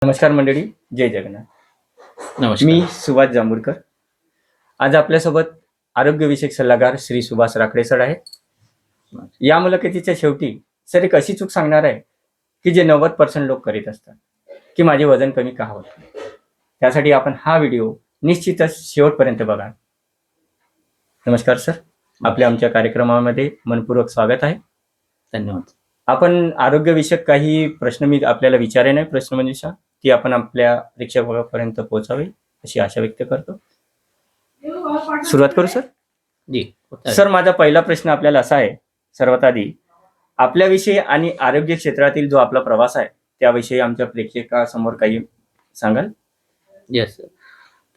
नमस्कार मंडळी, जय जगन्नाथ. नमस्कार. मी सुभाष जांभूळकर. आज आपल्यासोबत आरोग्यविषयक सल्लागार श्री सुभाष राखडे सर आहेत. या मुलाखतीच्या शेवटी सर एक अशी चूक सांगणार आहे की जे 90% लोक करीत असतात, की माझे वजन कमी का होत नाही. त्यासाठी आपण हा व्हिडिओ निश्चितच शेवटपर्यंत बघा. नमस्कार सर, आपल्या आमच्या कार्यक्रमामध्ये मनपूर्वक स्वागत आहे. धन्यवाद. आपण आरोग्यविषयक काही प्रश्न मी आपल्याला विचारले नाही, प्रश्नमंजुषा ती आपण आपल्या प्रेक्षकांपर्यंत पोहोचावी अशी आशा व्यक्त करतो. सुरुवात करू सर. जी. सर, माझा पहिला प्रश्न आपल्याला असा आहे, सर्वात आधी आपल्याविषयी आणि आरोग्य क्षेत्रातील जो आपला प्रवास आहे त्याविषयी आमच्या प्रेक्षकासमोर काही सांगाल? येस.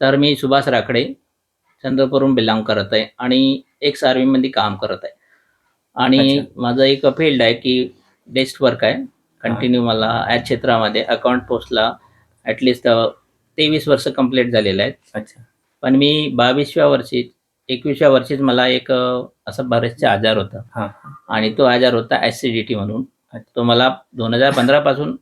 तर मी सुभाष राखडे चंद्रपूरहून बिलॉंग करत आहे आणि एक्स आर्मीमध्ये काम करत आहे. आणि अच्छा. माझं एक फील्ड आहे की डेस्क वर्क आहे. कंटिन्यू मला या क्षेत्रामध्ये अकाउंट पोस्टला ॲटलिस्ट 23 वर्ष कंप्लीट झालेलं आहेत. अच्छा. पण मी 22व्या वर्षी 21व्या वर्षीच मला एक असं बरेचसे आजार होता. हां. आणि तो आजार होता ॲसिडिटी म्हणून. तो मला 2015 पासून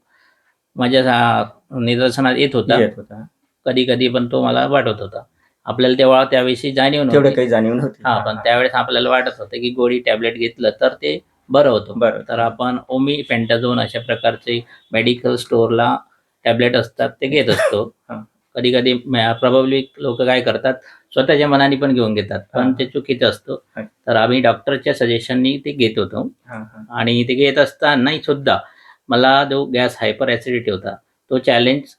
माझ्या निदर्शनात येत होता. येत होता. कधी कधी पण तो मला वाटत होता. आपल्याला तेव्हा त्याविषयी जाणीव तेवढं नव्हती. काही जाणीव नव्हती. पण त्यावेळेस आपल्याला वाटत होतं की गोळी टॅबलेट घेतलं तर ते बरं होतं. बरं. तर आपण ओमी पेंटाझोन अशा प्रकारचे मेडिकल स्टोअरला टॅबलेट असतात ते घेत असतो. हां. कधी कधी प्रॉब्ली लोक काय करतात, स्वतःच्या मनाने पण घेऊन घेतात, पण हां. ते चुकीचं असतं. हां. तर आम्ही डॉक्टरच्या सजेशननी ते घेत होतो. हां, हां. आणि ते घेत असतानाही सुद्धा मला जो गॅस हायपर ॲसिडिटी होता तो चॅलेंज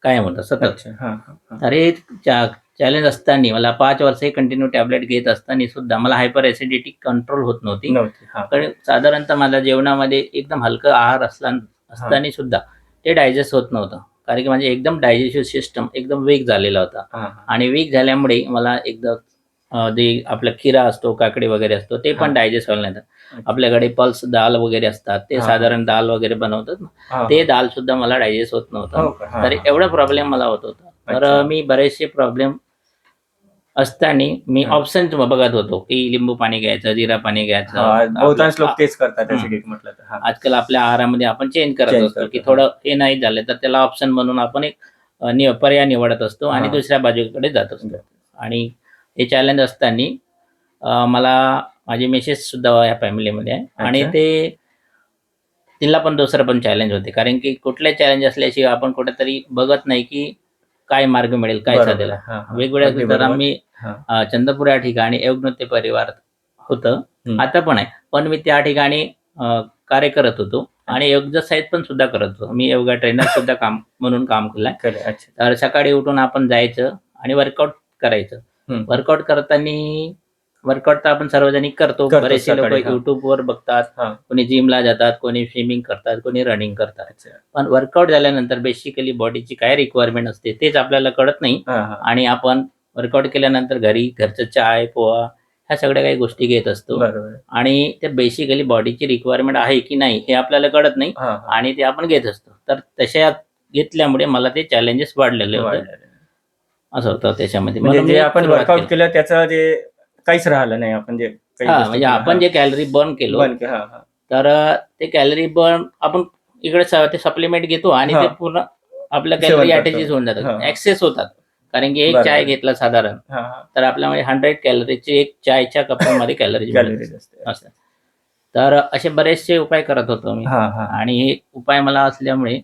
कायम होता सतत. अच्छा. हां, हां, हां. तर हे चॅलेंज असताना मला 5 वर्षही कंटिन्यू टॅबलेट घेत असताना सुद्धा मला हायपर ॲसिडिटी कंट्रोल होत नव्हती. नव्हती. हां. कारण साधारणतः माझ्या जेवणामध्ये एकदम हलकं आहार असताना सुद्धा ते डायजेस्ट होत नव्हतं. कारण की म्हणजे एकदम डायजेस्टिव्ह सिस्टम एकदम वीक झालेला होता. हां, हां. आणि वीक झाल्यामुळे मला एकदम जे आपला खिरा असतो, काकडी वगैरे असतो ते पण हां. डायजेस्ट व्हायला नाही. अच्छा. आपल्याकडे पल्स दाल वगैरे असतात, ते हां. साधारण दाल वगैरे बनवतात ना, हां, ते हां. दाल सुद्धा मला डायजेस्ट होत हो नव्हतं. का? हां, तर हां. एवढा प्रॉब्लेम मला होत होता. तर अच्छा. मी बरेचसे प्रॉब्लेम असताना मी हां. ऑप्शन बघत होतो की लिंबू पाणी घ्यायचं, जिरा पाणी घ्यायचं. हां, बहुतांश लोक आपलं तेच करतात हं. ॲसिडिटी म्हटलं तर. हां. आजकाल आपल्या आहारामध्ये आपण चेंज करत चेंज असतो की करतो. थोडं हे नाही झालं तर त्याला ऑप्शन म्हणून आपण एक पर्याय निवडत असतो आणि हां. दुसऱ्या बाजूकडे जात असतो. आणि हे चॅलेंज असताना मला माझी मिसेस सुद्धा या फॅमिलीमध्ये आहे. आणि अच्छा. ते तिला पण दुसरं पण चॅलेंज होते. कारण की कुठले चॅलेंज असल्याशिवाय आपण कुठेतरी बघत नाही की काय मार्ग मिळेल, काय बरोबर साधेल. आहे. हां, हां. वेगवेगळ्या अगदी तर बरोबर. आम्ही हां. चंद्रपूर या ठिकाणी योग नृत्य परिवार होतं. हं. आता पण आहे. पण मी त्या ठिकाणी कार्य करत होतो आणि एक्सरसाइज पण सुद्धा करत होतो. मी योगा ट्रेनर सुद्धा म्हणून काम केलंय. खरं आहे. अच्छा. तर सकाळी उठून आपण जायचं आणि वर्कआउट करायचं. हं. वर्कआउट करताना वर्कआउट तर आपण सार्वजनिक करतो. करतो बरेचसे लोक सकाळी. हां. YouTubeवर बघतात. हां. कोणी जिमला जातात, कोणी स्विमिंग करतात, कोणी रनिंग करतात. अच्छा. पण वर्कआउट झाल्यानंतर बेसिकली बॉडीची काय रिक्वायरमेंट असते तेच आपल्याला कळत नाही. हां, हां. आणि आपण वर्कआउट केल्यानंतर घरचं चाय, पोहा ह्या सगळ्या काही गोष्टी घेत असतो. बरोबर आहे. आणि ते बेसिकली बॉडीची रिक्वायरमेंट आहे की नाही हे आपल्याला कळत नाही. हां, हां. आणि ते आपण घेत असतो. तर तशा घेतल्यामुळे मला ते चॅलेंजेस वाढलेले होते. वाढलेलं आहे. असं होतं त्याच्यामध्ये. म्हणजे म्हणून जे मी आपण सुरुवात वर्कआउट केली. केलं त्याचं जे काहीच राहिलं नाही. आपण जे काही गोष्टी म्हणजे केल्या. आपण हां. जे कॅलरी बर्न केलो बंद केलं. हां, हां. तर ते कॅलरी बर्न आपण इकडे ते सप्लिमेंट घेतो आणि ते हां. पूर्ण आपल्या सेवन कॅलरी करतो. अटॅचेस होऊन हां, जातात, हां. ऍक्सेस होतात. कारण की एक बरोबर चाय आहे. घेतला साधारण हां, हां. तर आपल्यामध्ये 100 कॅलरीची एक चायच्या कपामध्ये कॅलरीज कॅलरीज मिळत असते. असतात. तर असे बरेचसे उपाय करत होतो मी. हां, हां. आणि हे उपाय मला असल्यामुळे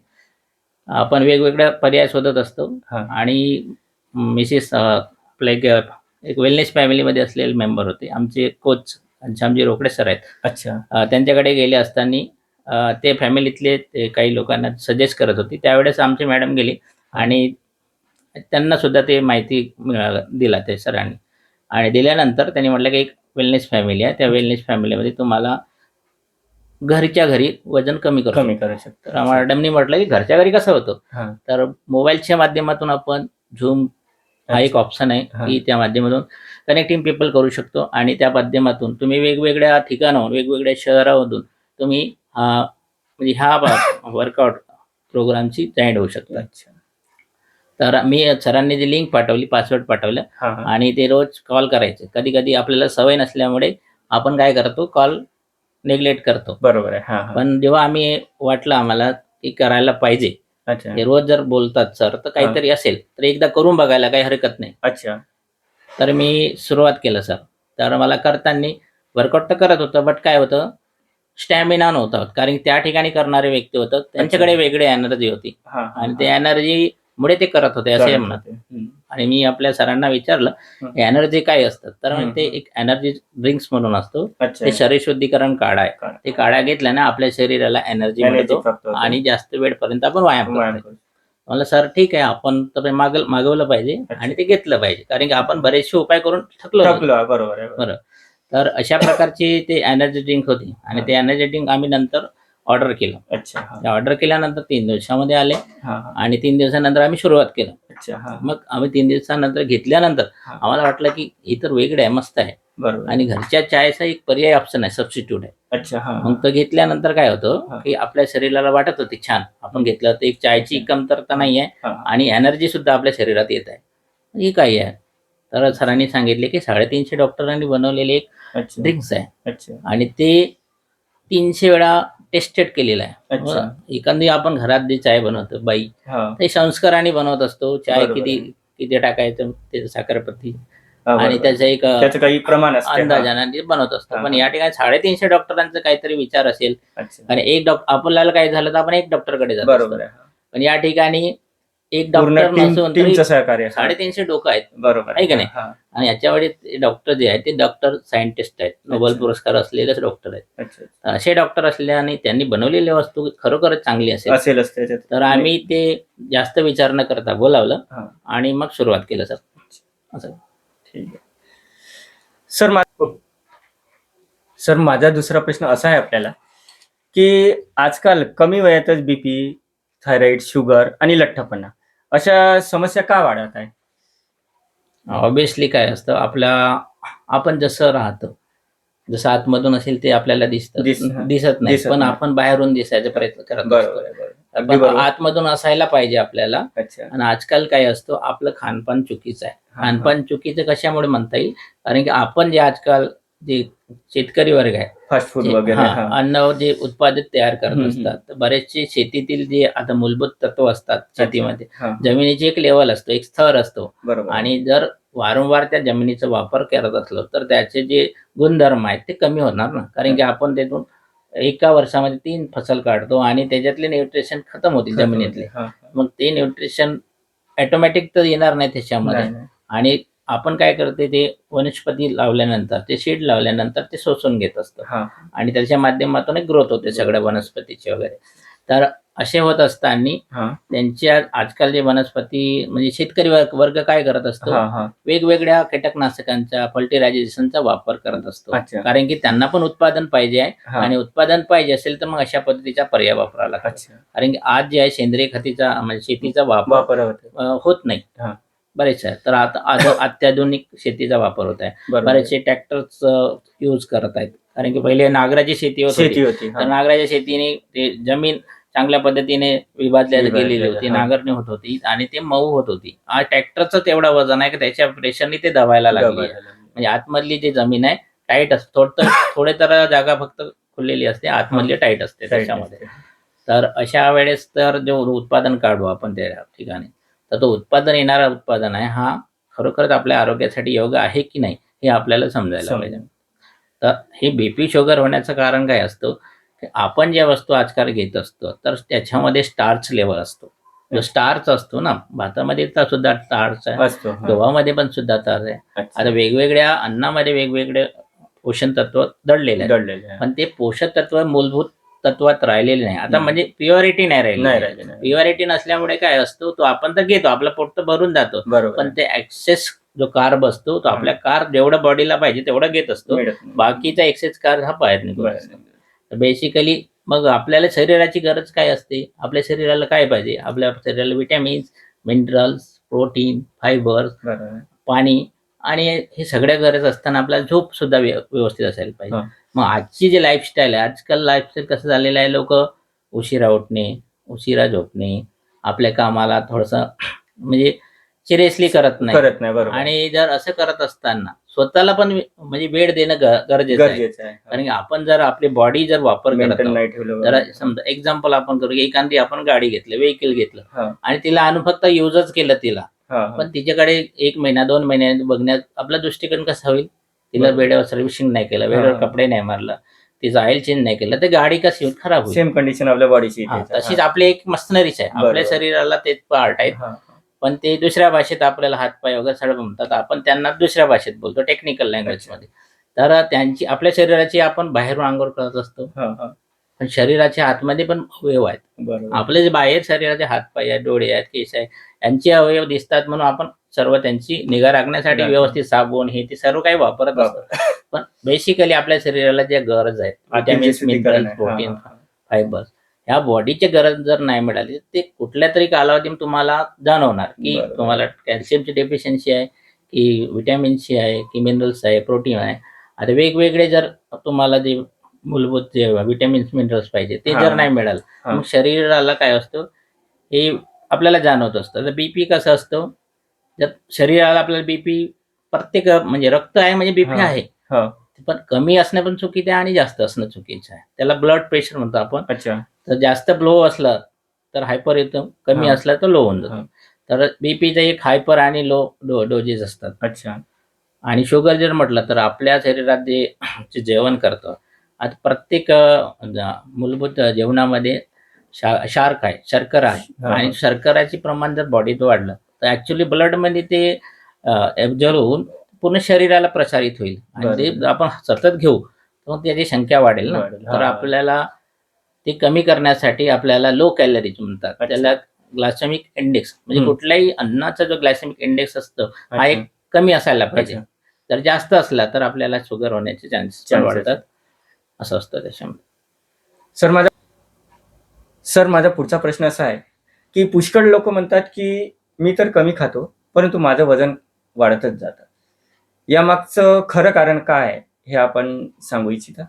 आपण वेगवेगळ्या पर्याय शोधत असतो. हां. आणि मिसेस आपल्या एक वेलनेस फॅमिलीमध्ये असलेले मेंबर होते. आमचे कोच घनश्यामजी रोकडे सर आहेत. अच्छा. त्यांच्याकडे गेले असताना ते फॅमिलीतले ते काही लोकांना सजेस्ट करत होती. त्यावेळेस आमची मॅडम गेली आणि त्यांना सुद्धा ते माहिती दिला ते सरांनी. आणि दिल्यानंतर त्यांनी म्हटलं की एक वेलनेस फॅमिली आहे. त्या वेलनेस फॅमिलीमध्ये तुम्हाला घरच्या घरी वजन कमी करू कमी शकतो. करू शकतो. तर मॅडमनी म्हटलं की घरच्या घरी कसं होतं? हां. तर मोबाईलच्या माध्यमातून आपण झूम हा एक अच्छा. ऑप्शन आहे हां. की त्या माध्यमातून कनेक्टिंग पीपल करू शकतो. आणि त्या माध्यमातून तुम्ही वेगवेगळ्या ठिकाणाहून, वेगवेगळ्या शहरामधून तुम्ही म्हणजे ह्या वर्कआउट प्रोग्रामची जॉईन होऊ शकता. अच्छा. तर मी सरांनी जी लिंक पाठवली, पासवर्ड पाठवलं हां, हां. आणि ते रोज कॉल करायचे. कधी-कधी आपल्याला सवय नसल्यामुळे आपण काय करतो, कॉल निग्लेक्ट करतो. बरोबर आहे. हां, हां. पण जेव्हा आम्ही वाटलं आम्हाला की करायला पाहिजे, अच्छा ते रोज जर बोलतात सर तर काहीतरी असेल तर एकदा करून बघायला काही हरकत नाही. अच्छा तर मी सुरुवात केलं सर. तर मला करताना वर्कआउट तर करत होतं, बट काय होतं, स्टॅमिना नव्हता होत. कारण त्या ठिकाणी करणारे व्यक्ती होतं, त्यांच्याकडे वेगळी एनर्जी होती हा हा आणि त्या एनर्जीमुळे ते करत होते असे म्हणत. आणि मी आपल्या सरांना विचारलं एनर्जी काय असतं, तर म्हणे ते एक एनर्जी ड्रिंक्स म्हणून असतो. अच्छा ते शरीर शुद्धीकरण काढा आहे. ते काढा घेतल्याने आपल्या शरीराला एनर्जी मिळतो आणि जास्त वेळपर्यंत आपण व्यायाम करतो. म्हणलं सर ठीक आहे, आपण तर मागवलं पाहिजे आणि ते घेतलं पाहिजे, कारण की आपण बरेचसे उपाय करून थकलो होतो. बरोबर आहे. बरं, तर अशा प्रकारची ते एनर्जी ड्रिंक होती आणि ते एनर्जी ड्रिंक आम्ही नंतर ऑर्डर केलं. अच्छा ऑर्डर केल्यानंतर 3 दिवसामध्ये आले हा आणि 3 दिवसानंतर आम्ही सुरुवात केलं. अच्छा हा मग आम्ही 3 दिवसानंतर घेतल्यानंतर आम्हाला वाटलं की हे तर वेगळं आहे, मस्त आहे बरोबर आणि घरच्या चायचा एक पर्याय ऑप्शन आहे, सबस्टिट्यूट आहे. अच्छा हा मग तो घेतल्यानंतर काय होतं की आपल्या शरीराला वाटत होते छान, आपण घेतलं तर एक चायची कमतरता नाही आहे आणि एनर्जी सुद्धा आपल्या शरीरात येत आहे. ही काय आहे, तर सरांनी सांगितले की 350 डॉक्टरांनी बनवलेले एक ड्रिंक्स आहे अच्छा आणि ते 300 वेळा टेस्टेड केलेलं आहे. अच्छा एखादी आपण घरात जे चाय बनवतो बाई, ते संस्काराने बनवत असतो. चाय बरोबर किती आहे. किती टाकायचं ते साखरपत्ती हा, आणि बरोबर. त्याचं एक त्याचं काही प्रमाण असते. अंदाजाने ते बनवत असतो. हा, पण हा. या ठिकाणी 350 डॉक्टरांचा काहीतरी विचार असेल अच्छा आणि एक आपल्याला काय झालं तर आपण एक डॉक्टरकडे जातो. बरोबर आहे. पण या ठिकाणी एक पूर्ण डॉक्टर नसून तरी टीमचं सहकार्य. 350 डोकं आहेत, बरोबर आहे की नाही? हा. आणि याच्यावेळी डॉक्टर जे आहेत ते डॉक्टर सायंटिस्ट आहेत, नोबेल पुरस्कार असलेलेच डॉक्टर आहेत. अच्छा असे डॉक्टर असल्याने त्यांनी बनवलेली वस्तू खरोखरच चांगली असेलच त्याच्यात. तर आम्ही ते जास्त विचार न करता बोलावलं हा. आणि मग सुरुवात केलं सर. असं ठीक आहे सर. माझा दुसरा प्रश्न असा आहे आपल्याला की आजकाल कमी वयातच बीपी, थायरॉइड, शुगर आणि लठ्ठपणा अशा समस्या का वाढत आहे? ऑब्विसली काय असतं, आपण जसं राहतो, जसं आतमधून असेल ते आपल्याला दिसत नाही, पण आपण बाहेरून दिसायचा प्रयत्न करत असतो. पण आतमधून असायला पाहिजे आपल्याला. आणि आजकाल काय असतो, आपलं खानपान चुकीचं आहे. खानपान चुकीचं कशामुळे म्हणता येईल, कारण की आपण जे आजकाल जे शेतकरी वर्ग आहे, फास्ट फूड वगैरे अन्न जे उत्पादित तयार करत असतात, तर बरेचसे शेतीतील जे आता मूलभूत तत्व असतात शेतीमध्ये, जमिनीची एक लेवल असतो, एक स्तर असतो आणि जर वारंवार त्या जमिनीचा वापर करत असलो तर त्याचे जे गुणधर्म आहेत ते कमी होणार ना, कारण की आपण त्यातून एका वर्षामध्ये 3 फसल काढतो आणि त्याच्यातले न्यूट्रिशन खतम होते जमिनीतले. मग ते न्यूट्रिशन ऑटोमॅटिक तर येणार नाही त्याच्यामध्ये. आणि आपण काय करते, ते वनस्पती लावल्यानंतर, ते सीड लावल्यानंतर ते शोषून घेत असतं आणि त्याच्या माध्यमातून एक ग्रोथ होते सगळ्या वनस्पतीची वगैरे. तर असे होत असताना त्यांच्या आजकाल जे वनस्पती म्हणजे शेतकरी वर्ग काय करत असतो, वेगवेगळ्या कीटकनाशकांचा, फर्टिलायझेशनचा वापर करत असतो, कारण की त्यांना पण उत्पादन पाहिजे आहे आणि उत्पादन पाहिजे असेल तर मग अशा पद्धतीचा पर्याय वापरावा लागतो. कारण की आज जे आहे सेंद्रिय खताचा म्हणजे शेतीचा वापर होत नाही बरेच आहे. तर आता अत्याधुनिक शेतीचा वापर होत आहे. बरेचसे ट्रॅक्टर्स यूज करत आहेत, कारण की पहिले नांगराची शेती होती. तर नांगराच्या शेतीने ते जमीन चांगल्या पद्धतीने विभागल्या गेलेली होती, नांगरणी होत होती आणि ते मऊ होत होती. आज ट्रॅक्टरचं तेवढं वजन आहे की त्याच्या प्रेशरने ते दबायला लागली. म्हणजे आतमधली जी जमीन आहे टाईट असते, थोडे तर जागा फक्त खुललेली असते, आतमधली टाईट असते त्याच्यामध्ये. तर अशा वेळेस तर जो उत्पादन काढू आपण त्या ठिकाणी, तर तो उत्पादन येणारा उत्पादन आहे हा खरोखरच आपल्या आरोग्यासाठी योग्य आहे की नाही हे आपल्याला समजायला पाहिजे. तर हे बीपी शुगर होण्याचं कारण काय असतं, की आपण ज्या वस्तू आजकाल घेत असतो तर त्याच्यामध्ये स्टार्च लेवल असतो. जो स्टार्च असतो ना, भातामध्ये सुद्धा स्टार्च आहे, गव्हामध्ये पण सुद्धा स्टार्च आहे. आता वेगवेगळ्या अन्नामध्ये वेगवेगळे पोषण तत्व दडलेले आहेत, पण ते पोषक तत्व मूलभूत तत्वात राहिलेले नाही. आता म्हणजे प्युअरिटी नाही राहिली. प्युअरिटी नसल्यामुळे काय असतो, तो आपण तर घेतो, आपलं पोट तर भरून जातो, पण ते एक्सेस जो कार्ब असतो तो आपल्या कार्ब जेवढं बॉडीला पाहिजे तेवढं घेत असतो, बाकीचा एक्सेस कार्ब हा बाहेर निघून असतो. बेसिकली मग आपल्याला शरीराची गरज काय असते, आपल्या शरीराला काय पाहिजे, आपल्या शरीराला विटॅमिन्स, मिनरल्स, प्रोटीन, फायबर, पाणी आणि हे सगळ्या गरज असताना आपल्याला झोप सुद्धा व्यवस्थित असायला पाहिजे. मग आजची जी लाईफस्टाईल आहे, आजकाल लाईफस्टाईल कसं झालेलं आहे, लोक उशिरा उठणे, उशिरा झोपणे, आपल्या कामाला थोडंसं म्हणजे सिरियसली करत नाही. बरोबर. आणि जर असं करत असताना स्वतःला पण म्हणजे वेळ देणं गरजेचं आहे. गरजेचं आहे. कारण की आपण जर आपली बॉडी जर वापर करत मेंटेन आहोत, नाही ठेवलं जरा बरोबर. समजा एक्झाम्पल आपण करू की एखादी आपण गाडी घेतली, व्हेकल घेतलं हा, आणि तिला फक्त युजच केलं तिला, हा, हा. पण तिच्याकडे 1 महिना 2 महिने बघण्यात आपला दृष्टिकोन कसा होईल? तिला बरोबर. वेळेवर सर्व्हिसिंग नाही केलं, हा, वेळेवर हा. कपडे नाही मारलं, तिचं ऑइल चेंज नाही केलं, तर गाडी कशी होईल? खराब होईल. सेम कंडिशन आपल्या बॉडीची हा, तशीच आपली एक मशिनरीच आहे. आपल्या बरोबर. शरीराला तेच पार्ट आहेत, पण ते दुसऱ्या भाषेत आपल्याला हातपाय वगैरे सगळं म्हणतात. आपण त्यांना दुसऱ्या भाषेत बोलतो, टेक्निकल लँग्वेज मध्ये. तर त्यांची आपल्या शरीराची आपण बाहेरून अंघोळ करत असतो, पण शरीराच्या आतमध्ये पण अवयव आहेत. बरोबर. आपले जे बाहेर शरीराचे हातपाय आहेत, डोळे आहेत, केस आहे, यांचे अवयव दिसतात म्हणून आपण सर्व त्यांची निगा राखण्यासाठी व्यवस्थित साबण हे ते सर्व काही वापरत असतो. पण बेसिकली आपल्या शरीराला ज्या गरज आहेत, विटॅमिन्स, मिनरल्स, प्रोटीन, फायबर्स, ह्या बॉडीची गरज जर नाही मिळाली ते कुठल्या तरी कालावधीत तुम्हाला जाणवणार की बरोबर. तुम्हाला कॅल्शियमची डेफिशियन्सी आहे, की विटॅमिन्सची आहे, की मिनरल्स आहे, प्रोटीन आहे. आता वेगवेगळे जर तुम्हाला जे मूलभूत जे विटॅमिन्स, मिनरल्स पाहिजे ते जर नाही मिळालं, मग शरीराला काय असतं हे आपल्याला जाणवत असतं. तर बीपी कसं असतं, जर शरीराला आपल्याला बीपी प्रत्येक म्हणजे रक्त आहे म्हणजे बीपी आहे, पण कमी असणं पण चुकीचं आहे आणि जास्त असणं चुकीचं आहे. त्याला ब्लड प्रेशर म्हणतो आपण. अच्छा. तर जास्त लो असला तर हायपर येतं, कमी असला तर लो होऊन जातं. तर बीपीचा एक हायपर आणि लो डोजेस असतात. अच्छा. आणि शुगर जर म्हटलं तर आपल्या शरीरात जे जेवण करतं, आता प्रत्येक मूलभूत जेवणामध्ये शार्क आहे, शर्करा आहे, आणि शर्कराचे प्रमाण जर बॉडीत वाढलं तर ऍक्च्युली ब्लडमध्ये ते ऍब्झॉर्ब होऊन पूर्ण शरीराला प्रसारित होईल, आणि ते आपण सतत घेऊ तर त्याची संख्या वाढेल ना. तर आपल्याला ते कमी करण्यासाठी आपल्याला लो कॅलरीज म्हणतात, त्याला ग्लायसेमिक इंडेक्स, म्हणजे कुठल्याही अन्नाचा जो ग्लायसेमिक इंडेक्स असतो हा एक कमी असायला पाहिजे. जर जास्त असला तर आपल्याला शुगर होण्याचे चान्सेस वाढतात, असं असतं त्याच्यामध्ये. सर माझा पुढचा प्रश्न असा आहे की पुष्कळ लोक म्हणतात की मी तर कमी खातो परंतु माझं वजन वाढतच जातं, यामागचं खरं कारण काय आहे हे आपण सांगू इच्छिता?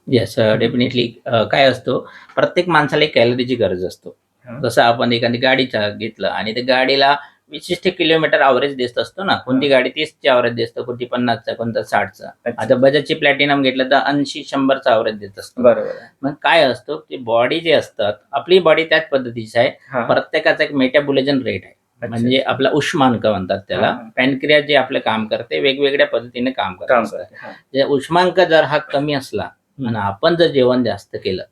Yes, definitely. काय असतो, प्रत्येक माणसाला एक कॅलरीची गरज असतो. जसं आपण एखादी गाडीचा घेतलं आणि त्या गाडीला विशिष्ट किलोमीटर ॲव्हरेज देत असतो ना, कोणती गाडी 30चा ॲव्हरेज देतो, कोणती 50चा, कोणता 60चा. आता बजाजची प्लॅटिनम घेतलं तर 80-100चा ॲव्हरेज देत असतो. बरोबर. मग काय असतो, की बॉडी जे असतात, आपली बॉडी त्याच पद्धतीची आहे. प्रत्येकाचा एक मेटाबॉलिझम रेट आहे, म्हणजे आपला उष्मांक म्हणतात त्याला. पॅनक्रियास जे आपलं काम करते वेगवेगळ्या पद्धतीने काम करते. उष्मांक जर हा कमी असला आणि आपण जर जेवण जास्त केलं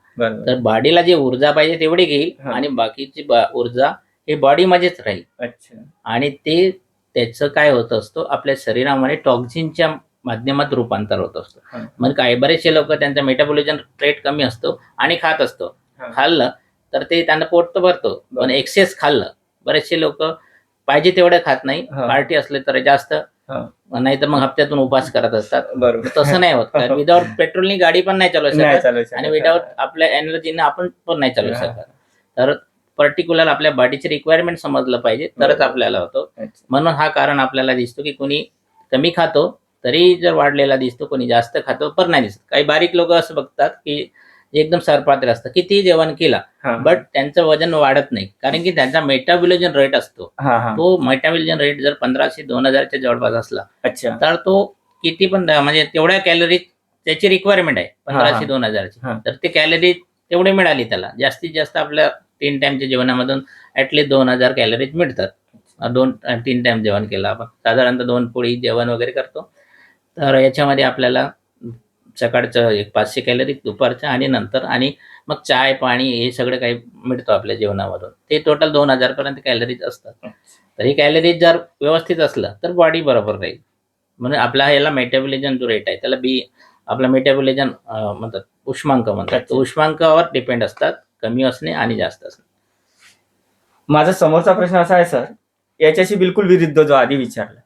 तर बॉडीला जी ऊर्जा पाहिजे तेवढी घेईल आणि बाकीची ऊर्जा हे बॉडीमध्येच राहील. आणि ते त्याचं काय होत असतो, आपल्या शरीरामध्ये टॉक्झिनच्या माध्यमात रूपांतर होत असतो. मग काय बरेचसे लोक त्यांचा मेटाबॉलिझम रेट कमी असतो आणि खात असतो, खाल्लं तर ते त्यांना पोट तर भरतो, पण एक्सेस खाल्लं, बरेचसे लोक पाहिजे तेवढं खात नाही, पार्टी असले तर जास्त, नाही तर मग हप्त्यातून उपास करत असतात. तसं नाही होत. विदाउट पेट्रोलनी गाडी पण नाही चालू शकत आणि विदाउट आपल्या एनर्जीने आपण पण नाही चालू शकत. तर पर्टिक्युलर आपल्या बॉडीची रिक्वायरमेंट समजलं पाहिजे तरच आपल्याला होतो. म्हणून हा कारण आपल्याला दिसतो की कोणी कमी खातो तरी जर वाढलेला दिसतो, कोणी जास्त खातो पण नाही दिसत. काही बारीक लोक असं बघतात की एकदम सरपात्र असतं, किती जेवण केला बट त्यांचं वजन वाढत नाही, कारण की त्यांचा मेटाबॉलिझम रेट असतो. तो मेटाबॉलिझम रेट जर 1500-2000च्या जवळपास असला तर तो किती पण म्हणजे तेवढ्या कॅलरी त्याची रिक्वायरमेंट आहे 1500-2000ची, तर ते कॅलरी तेवढे मिळाली त्याला. जास्तीत जास्त आपल्या 3 टाइमच्या जेवणामधून ऍटलीस्ट 2000 कॅलरीज मिळतात. 2-3 टाइम जेवण केलं आपण, साधारणतः 2 पोळी जेवण वगैरे करतो, तर याच्यामध्ये आपल्याला सकाळचं एक 500 कॅलरी, दुपारचं आणि नंतर, आणि मग चाय पाणी हे सगळं काही मिळतं आपल्या जेवणामधून. ते टोटल 2000 पर्यंत कॅलरीज असतात. तर ही कॅलरीज जर व्यवस्थित असलं तर बॉडी बरोबर राहील. म्हणून आपला याला मेटाबॉलिझम जो रेट आहे त्याला आपला मेटाबॉलिझम म्हणतात, उष्मांक म्हणतात. तो उष्मांकावर डिपेंड असतात, कमी असणे आणि जास्त असणे. माझा समोरचा प्रश्न असा आहे सर, याच्याशी बिलकुल विरुद्ध जो आधी विचारला.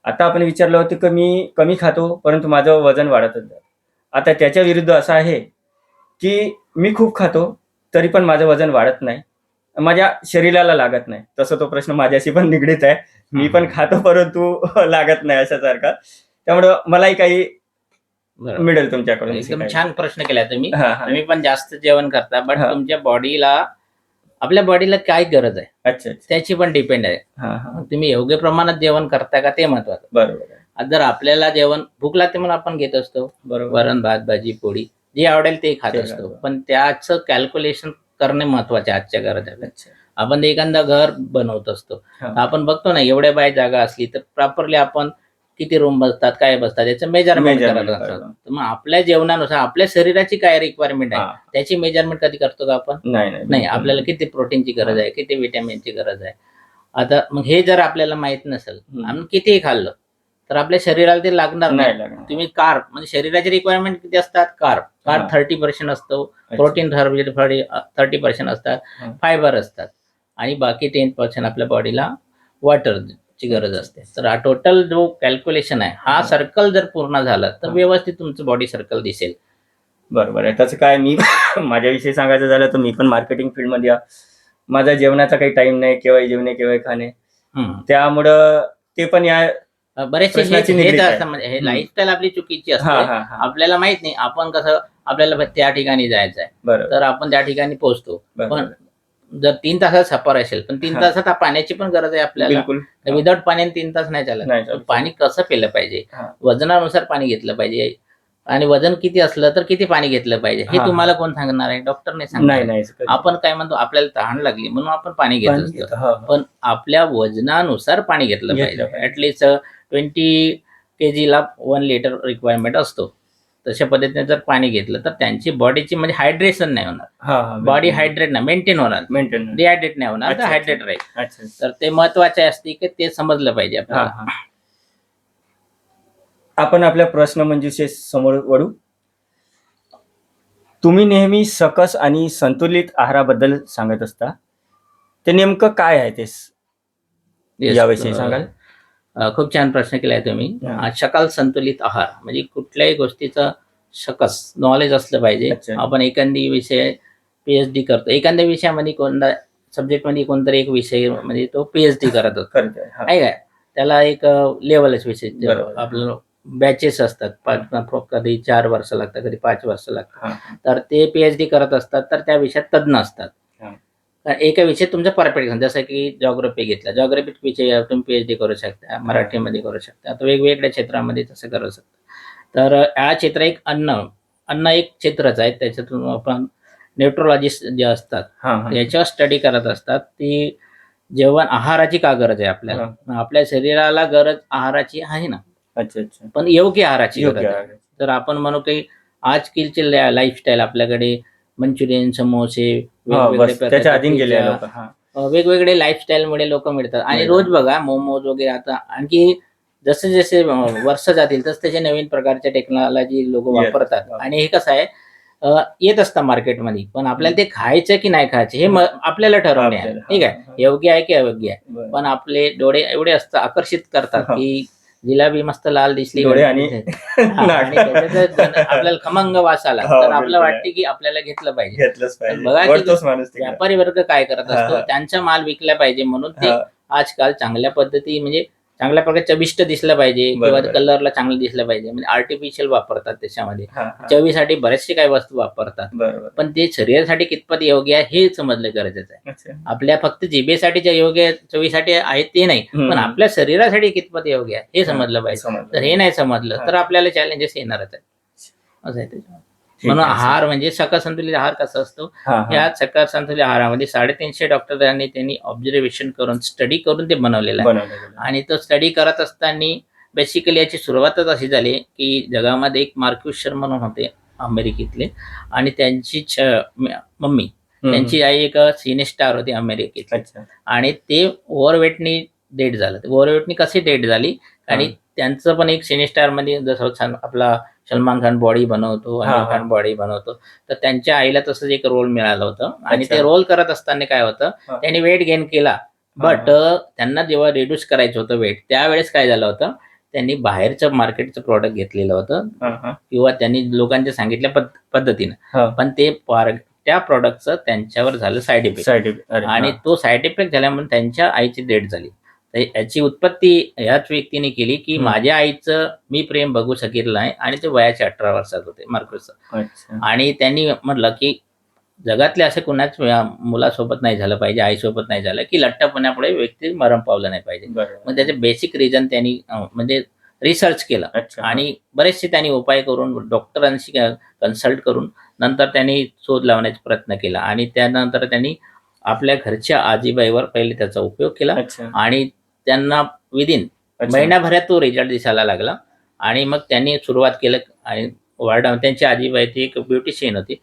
आता आपण विचारलं होतं की मी कमी खातो परंतु माझं वजन वाढतच जातं. आता त्याच्या विरुद्ध असं आहे की मी खूप खातो तरी पण माझं वजन वाढत नाही, माझ्या शरीराला लागत नाही. तसं तो प्रश्न माझ्याशी पण निगडीत आहे. मी पण खातो परंतु लागत नाही अशासारखा. त्यामुळं मलाही काही मिळेल तुमच्याकडून. एकदम छान प्रश्न केला तुम्ही. तुम्ही पण जास्त जेवण करता बट तुमच्या बॉडीला आपल्या बॉडीला काय गरज आहे अच्छा अच्छा. त्याची पण डिपेंड आहे. हा हा. मग तुम्ही योग्य प्रमाणात जेवण करता का ते महत्वाचं. बरोबर आहे. आज जर आपल्याला जेवण भूक लागते म्हणून आपण घेत असतो, बरोबर. वरण भात भाजी पोळी जे आवडेल ते खात ते असतो, खातो. पण त्याचं कॅल्क्युलेशन करणे महत्वाचे आजच्या गरजा. अच्छा. आपण एखादा घर बनवत असतो, हा. तर आपण बघतो ना एवढ्या बाय जागा असली तर प्रॉपरली आपण किती रूम बसतात काय बसतात याचं मेजरमेंट करत Measurement असतो. करतो. तर मग आपल्या जेवणानुसार आपल्या शरीराची काय रिक्वायरमेंट आहे हा. त्याची मेजरमेंट कधी करतो का आपण? नाही नाही. बिलकुल. आपल्याला किती प्रोटीनची गरज आहे, किती व्हिटॅमिनची गरज आहे. आता मग हे जर आपल्याला माहित नसेल आणि कितीही खाल्लं तर आपल्या शरीराला ते लागणार नाही नाही. लागणार. तुम्ही कार्ब म्हणजे शरीराची रिक्वायरमेंट किती असतात? कार्ब हा. 30% असतो, अच्छा. प्रोटीन 30% असतात, हा. फायबर असतात आणि बाकी 10% आपल्या बॉडीला वॉटरची गरज असते. तर हा टोटल जो कॅल्क्युलेशन आहे हा हा. सर्कल जर पूर्ण झाला तर हा. व्यवस्थित तुमचं बॉडी सर्कल दिसेल. बरोबर आहे. तसं काय मी माझ्याविषयी सांगायचं झालं तर मी पण मार्केटिंग फील्डमध्ये आहे. माझा जेवणाचा काही टाइम नाही, केव्हाही जेवणे केव्हाही खाणे. हम्म. त्यामुळं ते पण या बरेचसे प्रश्नाची हेच निगडीत आहे. असतं म्हणजे हे हम्म. लाईफस्टाईल आपली चुकीची हा असते. हा हा. आपल्याला माहित नाही आपण कसं आपल्याला त्या ठिकाणी जायचं आहे बरोबर. तर आपण त्या ठिकाणी पोहोचतो. बरोबर. पण जर 3 तासात सफर असेल पण 3 हा. तासात पाण्याची पण गरज आहे आपल्याला. बिलकुल. हा. विदाउट पाण्याने 3 तास नाही चालत. नाही चालत. पाणी कसं पिलं पाहिजे, हा. वजनानुसार पाणी घेतलं पाहिजे आणि वजन किती असलं तर किती पाणी घेतलं पाहिजे हे हा. तुम्हाला कोण सांगणार आहे? डॉक्टर नाही सांगणार नाही आहे. नाही. कधी. आपण काय म्हणतो आपल्याला तहान लागली म्हणून आपण पाणी घेत पाणी असतो, घेतो. हा, हा. पण आपल्या वजनानुसार पाणी घेतलं घेतलं पाहिजे. पाहिजे. ऍटलिस्ट 20 kgला 1 लिटर रिक्वायरमेंट असतो. तशा पद्धतीने जर पाणी घेतलं तर त्यांची बॉडीची म्हणजे हायड्रेशन नाही होणार, हा हा. बॉडी हायड्रेट नाही मेंटेन होणार, मेंटेन. डिहायड्रेट नाही होणार, तर अच्छा, हायड्रेट राहील. अच्छा. तर ते महत्वाचे असते की ते समजलं पाहिजे हा आपल्याला. हा. आपण आपल्या प्रश्न मंजुषे समोर वळू. तुम्ही नेहमी सकस आणि संतुलित आहाराबद्दल सांगत असता, ते नेमकं काय आहे ते Yes, याविषयी सांगाल? खूप छान प्रश्न केलाय तुम्ही. हा. सकाळ संतुलित आहार म्हणजे कुठल्याही गोष्टीचं सकस नॉलेज असलं पाहिजे. अच्छा. आपण एखादी विषय PhD करतो, एखाद्या विषयामध्ये कोणता सब्जेक्टमध्ये कोणतरी एक विषय म्हणजे तो PhD करत होतो, करतोय. हा. आहे काय? त्याला एक लेवलच विषय बरोबर. आपलं बॅचेस असतात, कधी 4 वर्ष लागतात, कधी 5 वर्ष लागतात. हा. तर ते PhD करत असतात तर त्या विषयात तज्ञ असतात. हा. तर एका विषयात तुमचं परफेक्ट जसं की जॉग्राफी घेतला, जॉग्राफी विषय तुम्ही PhD करू शकता, मराठीमध्ये करू शकता, तर वेगवेगळ्या क्षेत्रामध्ये तसं करू शकता. तर हा क्षेत्र एक अन्न एक क्षेत्रच आहे. त्याच्यातून आपण न्यूट्रोलॉजिस्ट जे असतात हा हा. याच्यावर स्टडी करत असतात. ती जेवण आहाराची का गरज आहे आपल्याला, आपल्या शरीराला गरज आहाराची आहे ना, अच्छा अच्छा. पण योग्य आहाराची योग्य गरज आहे. आहे. तर आपण म्हणू की आजकालची लाईफस्टाईल आपल्याकडे मंचुरियन, समोसे, हा, वेगवेगळे बस त्याच्या आधीन गेले पिझ्झा, लोक. हा. वेगवेगळे लाईफस्टाईलमुळे लोक मिळतात आणि मिळतात. रोज बघा मोमोज वगैरे. आता आणखी जसे जसे वर्ष जातील तसे तसे नवीन प्रकारच्या टेक्नॉलॉजी लोक Yes. वापरतात. आणि हे कसं आहे येत असतं मार्केटमध्ये, पण आपल्याला ते खायचं की नाही खायचं हे आपल्याला ठरवणे आहे. आपल्याला. ठीक हा, आहे, हा. योग्य आहे की अयोग्य आहे. बरं. पण आपले डोळे एवढे असतात आकर्षित करतात हा. की जिलाबी मस्त लाल दिसली डोळे आणि आणि त्याच्यात आपल्याला खमंग वास आला हा, तर आपल्याला बिलकुल आहे. वाटते की आपल्याला घेतलं पाहिजे. घेतलंच पाहिजे. बघा की वळतोच माणूस तिकडे. व्यापारी वर्ग काय करत हा, असतो, हा. त्यांचा माल विकला पाहिजे म्हणून ते हा. आजकाल चांगल्या पद्धती म्हणजे चांगल्या प्रकारे चविष्ट दिसलं पाहिजे किंवा बरोबर. कलरला चांगलं दिसलं पाहिजे म्हणजे आर्टिफिशियल वापरतात त्याच्यामध्ये. हा, हा. चवीसाठी बरेचसे काही वस्तू वापरतात, बरोबर. पण ते शरीरासाठी कितपत योग्य आहे हे समजलं गरजेचं आहे. अच्छा. आपल्या फक्त जिभेसाठी जे योग्य चवीसाठी आहे ते नाही, पण आपल्या शरीरासाठी कितपत योग्य आहे हे समजलं पाहिजे. समजलं. तर हे नाही समजलं हा. तर आपल्याला चॅलेंजेस येणारच आहे. असं आहे त्याच्यामध्ये. ठीक म्हणून आहे. आहार म्हणजे सकल संतुलित आहार कसा असतो, हा, हा. या सकल संतुलित आहारामध्ये 350 डॉक्टरांनी त्यांनी ऑब्झर्वेशन करून स्टडी करून ते बनवलेलं आहे. बनवलेलं. आणि तो स्टडी करत असताना बेसिकली याची सुरुवातच अशी झाली की जगामध्ये एक मार्क्यूस शर्मा म्हणून होते अमेरिकेतले, आणि त्यांची मम्मी, त्यांची आई एक सिने स्टार होती अमेरिकेत, अच्छा. आणि ते ओव्हरवेटनी डेट झालं. ओव्हरवेटनी कशी डेट झाली, आणि त्यांचं पण एक सिने स्टार मध्ये जसं छान आपला सलमान खान बॉडी बनवतो, आमिर खान बॉडी बनवतो, तर त्यांच्या आईला तसंच एक रोल मिळालं होतं. आणि अच्छा. ते रोल करत असताना काय होतं, त्यांनी वेट गेन केला, बट त्यांना जेव्हा रिड्यूस करायचं होतं वेट त्यावेळेस काय झालं होतं, त्यांनी बाहेरचं मार्केटचं प्रॉडक्ट घेतलेलं होतं किंवा त्यांनी लोकांच्या सांगितल्या पद्धतीनं, पण ते त्या प्रॉडक्टचं त्यांच्यावर झालं साईड इफेक्ट, आणि तो साईड इफेक्ट झाल्यामुळे त्यांच्या आईची डेथ झाली. तर याची उत्पत्ती ह्याच व्यक्तीने केली की माझ्या आईचं मी प्रेम बघू शकेल नाही, आणि ते वयाच्या 18 वर्षात होते मार्क्यूस. आणि त्यांनी म्हटलं की जगातले असे कुणाच मुलासोबत नाही झालं पाहिजे, आईसोबत नाही झालं, की लठ्ठपणामुळे व्यक्ती मरण पावलं नाही पाहिजे. बरोबर. मग त्याचे बेसिक रिझन त्यांनी म्हणजे रिसर्च केलं अच्छा. आणि बरेचसे त्यांनी उपाय करून डॉक्टरांशी कन्सल्ट करून नंतर त्यांनी शोध लावण्याचा प्रयत्न केला आणि त्यानंतर त्यांनी आपल्या घरच्या आजीबाईवर पहिले त्याचा उपयोग केला अच्छा. आणि त्यांना विदिन अच्छा. महिन्याभरात तो रिझल्ट दिसायला लागला आणि मग त्यांनी सुरुवात केलं आणि वार्डा त्यांची आजीबाई ती एक ब्युटिशियन होती.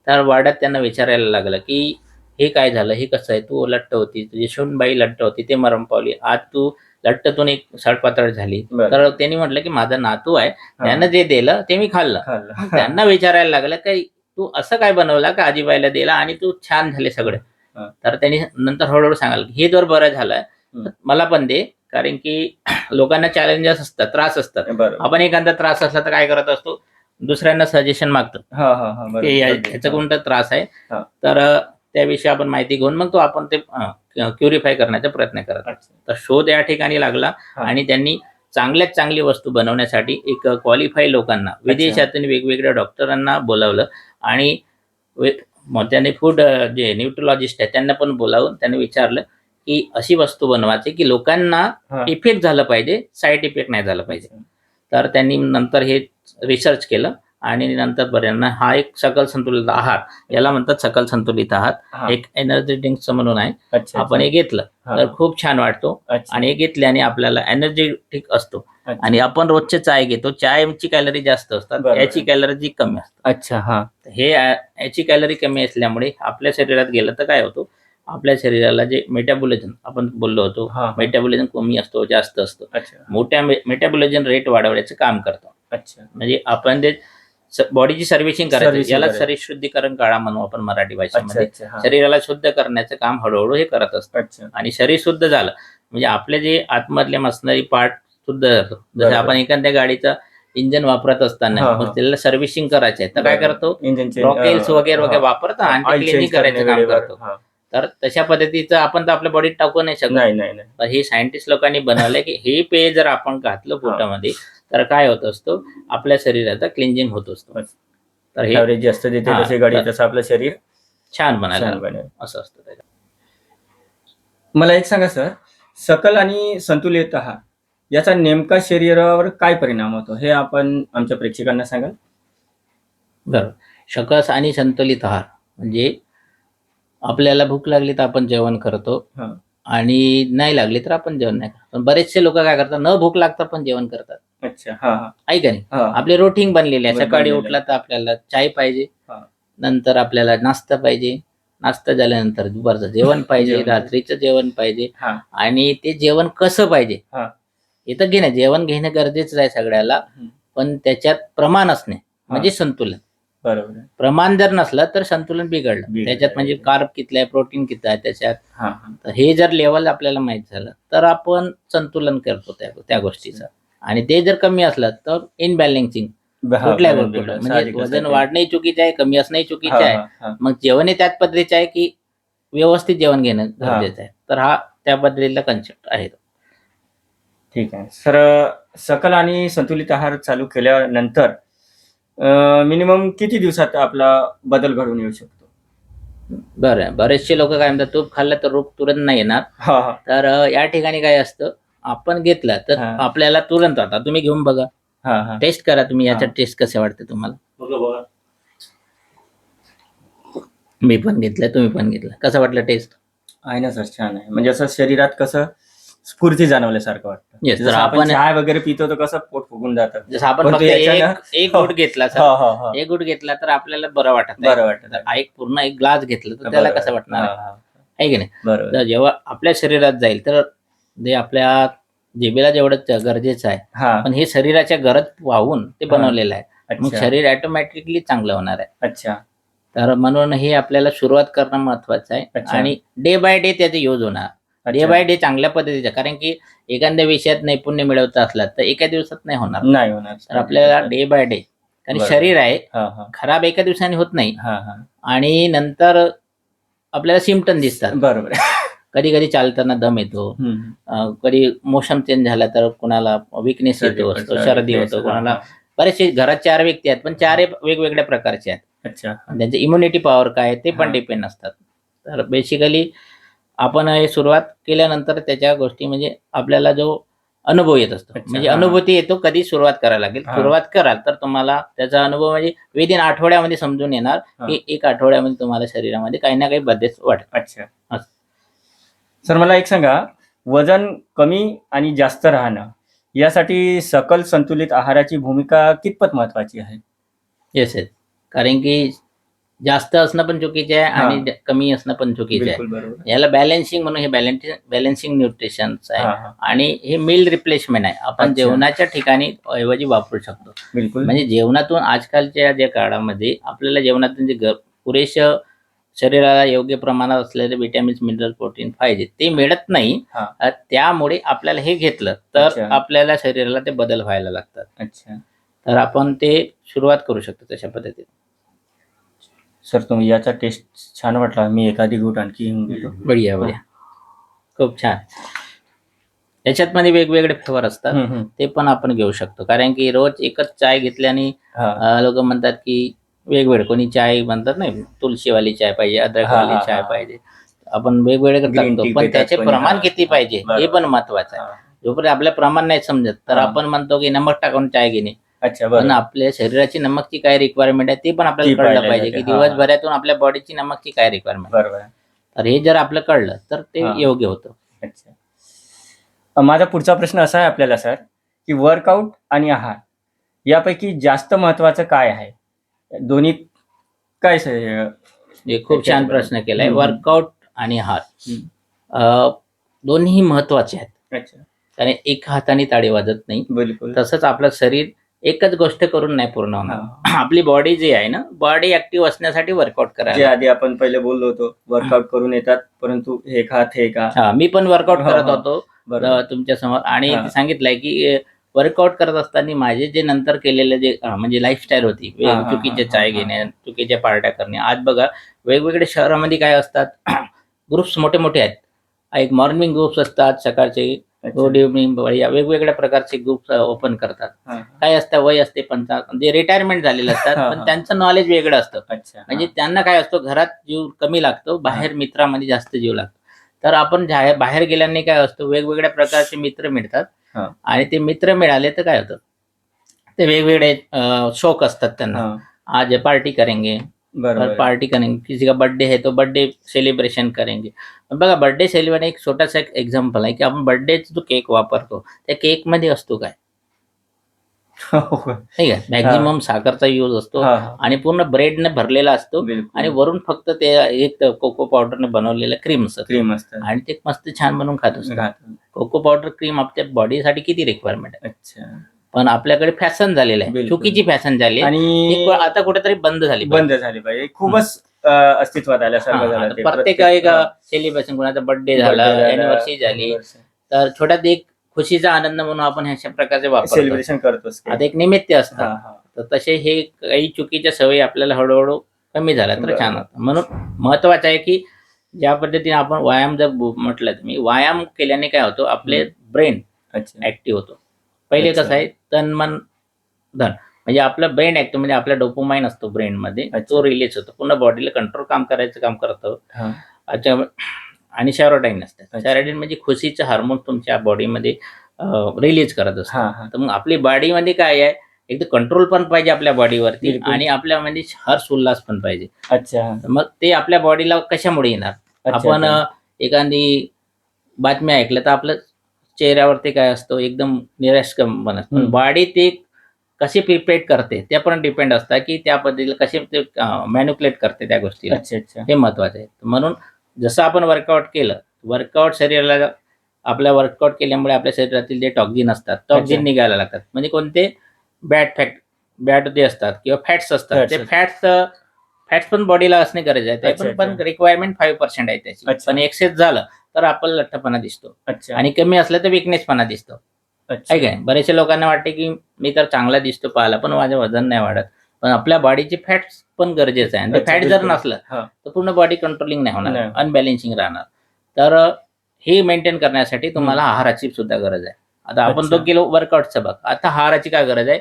तर वार्डात त्यांना विचारायला लागलं, की "हे काय झालं? हे कसं आहे? तू लठ्ठ होती, तुझी सूनबाई लठ्ठ होती, ते मरण पावली. आज तू लठ्ठतून एक सडपातळ झाली." बरं. तर त्यांनी म्हटलं, की "माझा नातू आहे, हां. त्यानं जे दिलं ते मी खाल्लं." खाल्लं. मग त्यांना विचारायला लागलं, की "तू असं काय बनवलं का आजीबाईला दिला आणि तू छान झाले सगळे?" हां. तर त्यांनी नंतर हळू-हळू सांगायला, "हे जर बरं झालं, तर मला पण दे." कारण की लोकांना चॅलेंजेस असतात, त्रास असतात. बरोबर. आपण एखादा त्रास असला तर काय करत असतो, दुसऱ्यांना सजेशन मागतो. हां, हां, हां. बरोबर. की अगदी. ह्याचा हां. कोणता त्रास आहे. हां. तर त्याविषयी आपण माहिती घेऊन मग तो आपण ते क्युरिफाय करण्याचा प्रयत्न करत. अच्छा. तर शोध या ठिकाणी लागला हां. आणि त्यांनी चांगल्यात चांगली वस्तू बनवण्यासाठी एक क्वालिफाय लोकांना विदेशातून वेगवेगळ्या डॉक्टरांना बोलावलं आणि मग त्यांनी फूड जे न्यूट्रोलॉजिस्ट आहेत त्यांना पण बोलावून त्यांनी विचारलं, की अशी वस्तू बनवायची की लोकांना हां. इफेक्ट झालं पाहिजे, साइड इफेक्ट नाही झालं पाहिजे. अच्छा. तर त्यांनी नंतर हे रिसर्च केलं आणि नंतर पर्यंत हा एक सकल संतुलित आहार, याला म्हणतात सकल संतुलित आहार. हां. एक एनर्जी ड्रिंक्स म्हणून आहे. अच्छा. आपण हे घेतलं हां. तर खूप छान वाटतो अच्छा. आणि हे घेतल्याने आपल्याला एनर्जेटिक असतो अच्छा. आणि आपण रोजचे चाय घेतो. चायची कॅलरी जास्त असतात, बरोबर. याची कॅलरी कमी असतात. अच्छा. हां. हे याची कॅलरी कमी असल्यामुळे आपल्या शरीरात गेलं तर काय होतं, आपल्या शरीराला जे मेटाबॉलिझम आपण बोललो होतो, हां, हां. मेटाबॉलिझम कमी असतो, जास्त असतो. अच्छा. मोठ्या मेटाबॉलिझम रेट वाढवण्याचं काम करतो. अच्छा. म्हणजे आपण जे बॉडीची सर्व्हिसिंग करायचं, सर्व्हिसिंग याला करायचं. शरीर शुद्धीकरण काळा म्हणू आपण मराठी अच्छा, भाषेमध्ये. अच्छा. हां. शरीराला शुद्ध करण्याचं काम हळूहळू हे करत असतं अच्छा. आणि शरीर शुद्ध झालं म्हणजे आपले जे आतमधले मसनरी पार्ट शुद्ध जातो. जसं बरोबर. आपण एखाद्या गाडीचं इंजन वापरत असताना हां, मग हां. त्याला सर्व्हिसिंग करायचं आहे तर काय बरोबर. करतो, इंजिन चेंज रॉकेल्स वगैरे वगैरे हां. वापरतो आणि ते ऑइल क्लिनिंग चेंज करणे करायचं काम वेळेवर. करतो. हां. तर तशा पद्धतीचं आपण तर आपल्या बॉडीत टाकू नाही शकत. नाही, नाही, नाही. तर हे सायंटिस्ट लोकांनी बनवलंय की हे पेय जर आपण घातलं पोटामध्ये तर काय होत असतो, आपल्या शरीराचा क्लिन्झिंग होत असतो. तर हे ॲव्हरेज जास्त देते हां, तशी गाडी तर तसं आपलं शरीर छान बनायला छान बनेल. असं असतं त्याच्यात. मला एक सांगा सर, सकल आणि संतुलित आहार याचा नेमका शरीरावर काय परिणाम होतो हे आपण आमच्या प्रेक्षकांना सांगाल? बरोबर. सकस आणि संतुलित आहार म्हणजे आपल्याला भूक लागली तर आपण जेवण करतो हां. आणि नाही लागली तर आपण जेवण नाही करत. पण बरेचसे लोक काय करतात, न भूक लागता पण जेवण करतात. अच्छा. हां, हां. आहे का नाही? हां. आपली रुटीन बनलेली आहे. सकाळी बनलेलं आहे. उठला तर आपल्याला चाय पाहिजे, हां. नंतर आपल्याला नाश्ता पाहिजे, नाश्ता झाल्यानंतर दुपारचं जेवण पाहिजे, जेवण. रात्रीचं जेवण पाहिजे हां. आणि ते जेवण कसं पाहिजे हां. हे तर घेणं जेवण घेणं गरजेचं आहे सगळ्याला, हं. पण त्याच्यात प्रमाण असणे म्हणजे संतुलन. बरोबर आहे. प्रमाण जर नसलं तर संतुलन बिघडलं. बिघडलं. त्याच्यात म्हणजे कार्ब किती आहे, प्रोटीन किती आहे त्याच्यात. हां, हां. तर हे जर लेवल आपल्याला माहीत झालं तर आपण संतुलन करतो त्या गोष्टीचं आणि ते जर कमी असलं तर इनबॅलेन्सिंग हां, कुठल्या बॅलन्स गोष्टीला बिघडलं. म्हणजे साहजिकच आहे वजन ते. वाढणंही चुकीचं आहे, कमी असणंही चुकीचं हां, आहे. हां, हां. मग जेवणही त्याच पद्धतीचं आहे की व्यवस्थित जेवण घेणं गरजेचं आहे. तर हा त्या पद्धतीचा कन्सेप्ट आहे. ठीक आहे. सर, सकल आणि संतुलित आहार चालू केल्यानंतर मिनिमम किती दिवसात आपला बदल घडून येऊ शकतो? बरं. बरेचसे लोक काय म्हणतात, तूप खाल्लं तर रोग तुरंत नाही येणार. हां, हां. तर या ठिकाणी काय असतं, आपण घेतलं तर हां. आपल्याला तुरंत आता तुम्ही घेऊन बघा, हां, हां. टेस्ट करा तुम्ही, याच्यात हां. टेस्ट कसे वाटते तुम्हाला. बघा. मी पण घेतलं, तुम्ही पण घेतलं, कसं वाटलं टेस्ट? आहे ना सर, छान आहे. म्हणजे असं शरीरात कसं स्फूर्ती जाणवल्यासारखं वाटतं. येस. तर जसं आपण आपण चहा वगैरे पितो तर कसं पोट फुगून जातं. जसं आपण परंतु फक्त याच्यानं एक घूट घेतला सर, हां, हां, हां. एक घूट घेतला तर आपल्याला बरं वाटत बरं वाटतं. तर एक पूर्ण एक ग्लास घेतलं तर त्याला बरोबर. कसं वाटणार आहे? हां, हां. आहे की नाही? बरोबर. तर जेव्हा आपल्या शरीरात जाईल तर जे आपल्या जिभेला जेवढं गरजेचं आहे, हां. पण हे शरीराच्या गरज पाहून ते हां. बनवलेलं आहे. मग अच्छा. शरीर ऑटोमॅटिकली चांगलं होणार आहे. अच्छा. तर म्हणून हे आपल्याला सुरुवात करणं महत्वाचं आहे अच्छा. आणि डे बाय डे त्याचे यूज होणार. डे अच्छा. बाय डे चांगल्या पद्धतीचं, कारण की एखाद्या विषयात नैपुण्य मिळवता असला तर एका दिवसात नाही होणार. नाही होणार. तर आपल्याला डे बाय डे, कारण बरोबर. शरीर आहे हां, हां. खराब एका दिवसाने होत नाही हां, हां. आणि नंतर आपल्याला सिम्पटम दिसतात. बरोबर आहे. कधी कधी चालताना दम येतो, हं. कधी मोशन चेंज झाला तर कोणाला विकनेस सर्दी येतो पण, असतो, सर्दी, शर्दी केस. होतो, हां, कोणाला हां. बरेचसे घरात 4 व्यक्ती आहेत पण 4 वेगवेगळ्या प्रकारचे आहेत. अच्छा. आणि त्यांची इम्युनिटी पॉवर काय आहे ते पण हा. डिपेंड असतात. तर बेसिकली आपण हे सुरुवात केल्यानंतर त्याच्या गोष्टी म्हणजे आपल्याला जो अनुभव येत असतो, अच्छा, म्हणजे हा. अनुभूती येतो कधी सुरुवात करायला लागेल. हा. सुरुवात कराल तर तुम्हाला त्याचा अनुभव म्हणजे विदिन आठवड्यामध्ये समजून येणार हा. की एक आठवड्यामध्ये तुम्हाला शरीरामध्ये काही ना काही बदल वाटेल. अच्छा. असं. सर मला एक सांगा, वजन कमी आणि जास्त राहणं यासाठी सकल संतुलित आहाराची भूमिका कितपत महत्वाची आहे? Yes yes. कारण की जास्त असणं पण चुकीचं आहे हा. आणि कमी असणं पण चुकीचं आहे. बिलकुल बरोबर. याला बॅलन्सिंग म्हणून हे बॅलन्सिंग न्यूट्रिशन्स आहे हा, हा. आणि हे मील रिप्लेसमेंट आहे. आपण अच्छा. जेवणाच्या ठिकाणी ऐवजी वापरू शकतो. बिलकुल. म्हणजे जेवणातून आजकालच्या ज्या काळामध्ये आपल्याला जेवणातून जे पुरेसं शरीराला योग्य प्रमाणात असलेले विटॅमिन्स, मिनरल, प्रोटीन पाहिजे ते मिळत नाही. हा. त्यामुळे आपल्याला हे घेतलं तर अच्छा. आपल्याला शरीराला ते बदल व्हायला लागतात. अच्छा. तर आपण ते सुरुवात करू शकतो तशा पद्धतीने. सर तुम्ही याचा टेस्ट छान वाटला. मी एखादी घोट आणखी घेऊन घेतो. बढिया बढिया. खूप छान. त्याच्यात मध्ये वेगवेगळे फ्लेवर असतात. हम्म, हम्म. ते पण आपण घेऊ शकतो. कारण की रोज एकच चाय घेतल्याने हा. लोक म्हणतात की वेगवेगळे कोणी चाय म्हणतात नाही तुळशीवाली चाय पाहिजे, अद्रकवाली हा, चाय हा. पाहिजे. आपण वेगवेगळे Green टाकतो tea पण पितात त्याचे कोणी. प्रमाण हा. किती पाहिजे हे बरोबर. पण महत्वाचं आहे. हा. जोपर्यंत आपल्या प्रमाण नाही समजत तर हा. आपण म्हणतो की नमक टाकून चाय घेणे. अच्छा. पण बरोबर. आपल्या शरीराची नमकची काय रिक्वायरमेंट आहे ते पण ती आपल्याला कळलं पाहायला पाहिजे जाते. की हा. दिवसभरातून आपल्या बॉडीची नमकची काय रिक्वायरमेंट. बरोबर. तर हे जर आपलं कळलं तर ते हा. योग्य होतं. अच्छा. माझा पुढचा प्रश्न असा आहे आपल्याला सर, की वर्कआउट आणि आहार यापैकी जास्त महत्वाचं काय आहे? दोन्ही काय हे खूप छान प्रश्न केलाय. हम्म. वर्कआउट आणि आहार हम्म. दोन्ही महत्वाचे आहेत. अच्छा. कारण एक हाताने ताळी वाजत नाही. बिलकुल. तसंच आपलं शरीर एकच गोष्ट करून नाही पूर्ण होणार. हा. आपली बॉडी जी आहे ना, बॉडी ऍक्टिव्ह असण्यासाठी वर्कआउट जे करायला. आधी आपण पहिले बोललो होतो, वर्कआउट करून येतात परंतु हे खा ते खा. हा, मी पण वर्कआउट हा, करत हा. होतो बरोबर. तुमच्या समोर आणि हा. ते सांगितलंय की वर्कआउट करत असताना माझे जे नंतर केलेले जे म्हणजे लाईफस्टाईल होती हा, हा, चुकीचे हा, चाय हा. घेणे, चुकीच्या पार्ट्या करणे. आज बघा वेगवेगळ्या शहरामध्ये काय असतात ग्रुप्स मोठे मोठे आहेत. एक मॉर्निंग ग्रुप्स असतात, सकाळचे अच्छा. गुड इव्हनिंग या वेगवेगळ्या प्रकारचे ग्रुप ओपन करतात. हा. काय असतं वय असते 50 म्हणजे रिटायरमेंट झालेले असतात हा, पण हा. त्यांचं नॉलेज वेगळं असतं. अच्छा. म्हणजे त्यांना काय असतो घरात जीव कमी लागतो, बाहेर मित्रामध्ये जास्त जीव लागतो. तर आपण बाहेर गेल्याने काय असतं वेगवेगळ्या प्रकारचे मित्र मिळतात हा. आणि ते मित्र मिळाले तर काय होतं ते वेगवेगळे शौक असतात त्यांना. हा. आज पार्टी करेंगे, बरोबर. पार्टी करेंगे, किसी का बर्थडे है तो बर्थडे सेलिब्रेशन करेंगे. बघा बर्थडे सेलिब्रेशन एक छोटासा एक एक्झाम्पल आहे की आपण बर्थडेचा जो केक वापरतो त्या केक मध्ये असतो काय ठीक आहे, मॅक्झिमम साखरचा यूज असतो हा, हा. आणि पूर्ण ब्रेडने भरलेला असतो बिलकुल. आणि वरून फक्त ते एक कोको पावडरने बनवलेलं क्रीम असतं क्रीम असतं. आणि ते मस्त छान बनवून खात असतो. घातलं. कोको पावडर क्रीम आपल्या बॉडीसाठी किती रिक्वायरमेंट आहे. अच्छा. पण आपल्याकडे फॅशन झालेलं आहे, बिलकुल. चुकीची फॅशन झाली आहे. आणि ती आता कुठेतरी बंद झाली बंद झाली पाहिजे. खूपच अस्तित्वात आल्यासारखं झालं ते. प्रत्येक एक सेलिब्रेशन कोणाचा बर्थडे झाला, अॅनिव्हर्सरी झाली तर छोट्यात एक खुशीचा आनंद म्हणून आपण अशा प्रकारचे वापरतो. सेलिब्रेशन करतोस. आता एक निमित्त हा, असतं. हा. तर तसे हे काही चुकीच्या सवयी आपल्याला हळूहळू कमी झाल्या तर बरोबर. छान होतं. म्हणून महत्वाचं आहे की ज्या पद्धतीने आपण व्यायाम जर म्हटलं तुम्ही व्यायाम केल्याने काय होतो आपले ब्रेन अच्छा. ऍक्टिव्ह होतो. पहिले अच्छा. कसं आहे तन मन धन म्हणजे आपलं ब्रेन ऍक्टिव्ह म्हणजे आपला डोपामाइन असतो ब्रेनमध्ये अच्छा. तो रिलीज होतो. पुन्हा बॉडीला कंट्रोल काम करायचं काम करतो. हा. अच्छा. आणि सेरोटाईन असतं. अच्छा. सेरोटाईन म्हणजे खुशीचं हार्मोन तुमच्या बॉडीमध्ये रिलीज करत हा, असतो. हा. तर मग आपली बॉडीमध्ये काय आहे एक तर कंट्रोल पण पाहिजे आपल्या बॉडीवरती बिलकुल. आणि आपल्यामध्ये हर्ष उल्हास पण पाहिजे. अच्छा. तर मग ते आपल्या बॉडीला कशामुळे येणार. अच्छा, आपण अच्छा. एखादी बातमी ऐकलं तर आपलं चेहऱ्यावरती काय असतो एकदम निराशकम बनत. पण हम्म. बॉडी ते कशी प्रिपेअर करते ते पण डिपेंड असतं की त्या पद्धतीला कसे ते मॅन्युप्युलेट करते त्या गोष्टीला. अच्छा. अच्छा. हे महत्वाचं आहे. म्हणून जसं आपण वर्कआउट केलं वर्कआउट शरीराला आपल्या वर्कआउट केल्यामुळे आपल्या शरीरातील जे टॉक्झिन असतात टॉक्झिन अच्छा. निघायला लागतात. म्हणजे कोणते बॅड जे असतात किंवा फॅट्स असतात Fats ते असतात. फॅट्स पण बॉडीला असणे गरजेचं आहे. अच्छा, ते पण अच्छा. रिक्वायरमेंट 5% आहे त्याची. अच्छा. पण एक्सेस झालं तर आपल्याला लठ्ठपणा दिसतो अच्छा. आणि कमी असलं तर विकनेसपणा दिसतो. अच्छा. आहे काय बरेचशा लोकांना वाटते की मी तर चांगला दिसतो पाहायला पण माझं वजन नाही वाढत. पण आपल्या बॉडीची फॅट्स पण गरजेचं आहे. आणि अच्छा, फॅट जर बिलकुल. नसलं हा. तर पूर्ण बॉडी कंट्रोलिंग नाही होणार, नाही. अनबॅलेन्सिंग राहणार. तर हे मेंटेन करण्यासाठी तुम्हाला आहाराची सुद्धा गरज आहे. आता आपण अच्छा. तो केलो वर्कआउटचं बघ. आता आहाराची काय गरज आहे.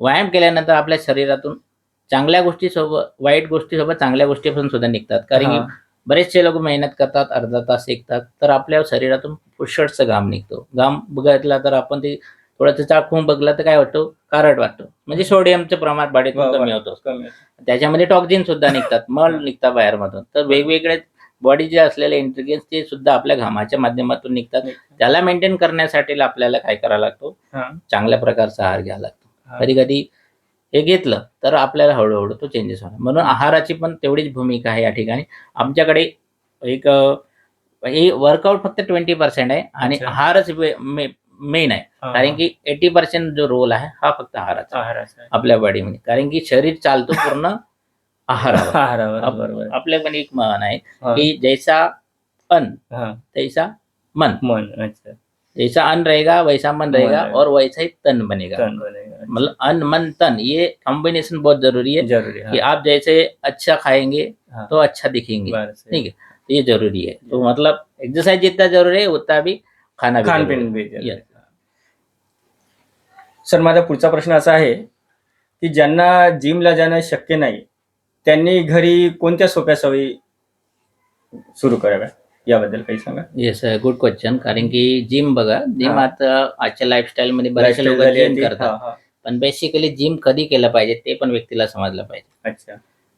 व्यायाम केल्यानंतर आपल्या शरीरातून चांगल्या गोष्टीसोबत वाईट गोष्टीसोबत चांगल्या गोष्टी पण सुद्धा निघतात. कारण की हा. बरेचसे लोक मेहनत करतात, अर्धा तास ऐकतात, तर आपल्या शरीरातून पुष्कळचा घाम निघतो. घाम बघितला तर आपण ते थोडंसं चाखून बघला तर काय वाटतो, खारट वाटतो. म्हणजे सोडियमचं प्रमाण बॉडीतून कमी होतं. कमी. त्याच्यामध्ये टॉक्झिन सुद्धा निघतात, मळ निघतात बाहेरमधून. तर वेगवेगळे बॉडी जे असलेले इंग्रेडियंट्स ते सुद्धा आपल्या घामाच्या माध्यमातून निघतात. त्याला मेंटेन करण्यासाठी आपल्याला काय करावा लागतो, हा. चांगल्या प्रकारचा आहार घ्यावा लागतो. हा. कधी कधी हे घेतलं तर आपल्याला हळूहळू तो चेंजेस होणार. म्हणून आहाराची पण तेवढीच भूमिका आहे या ठिकाणी. आमच्याकडे एक हे वर्कआउट फक्त 20% आहे आणि अच्छा. आहारच मेन आहे. कारण की 80% जो रोल आहे हा फक्त आहाराचा आहे आहाराचा आहे. आपल्या बॉडीमध्ये. कारण की शरीर चालतो पूर्ण आहारावर. आहारावर, बरोबर. आपल्या पण एक म्हण आहे हा. की जैसा अन्न हा. तैसा मन. मन. अच्छा. जैसा अन्न रहेगा वैसा मन रहेगा रहेगा। और वैसा ही तन बनेगा. तन बनेगा। मतलब अन्न मन तन ये कॉम्बिनेशन बहुत जरूरी है जरूरी है। कि आप जैसे अच्छा खाएंगे हाँ। तो अच्छा दिखेंगे, बस सही। ठीक है, ये जरूरी है. तो मतलब एक्सरसाइज जितना जरूरी है उतना भी खाना भी खान जरूरी पिन है. भी जरूरी Yes. आहे. सर, माझा पुढचा प्रश्न असा आहे की ज्यांना जिमला जाणं शक्य नाही त्यांनी घरी कोणत्या सोप्या सवयी सुरू कराव्या याबद्दल काही सांगा. Yes, good question. कारण की जिम बघा, जिम हा. आता आजच्या लाईफस्टाईल मध्ये बरेचसे लोक Lifestyle झाली जिम ती. करतात. हा, हा. पण बेसिकली जिम कधी केलं पाहिजे ते पण व्यक्तीला समजलं पाहिजे. अच्छा.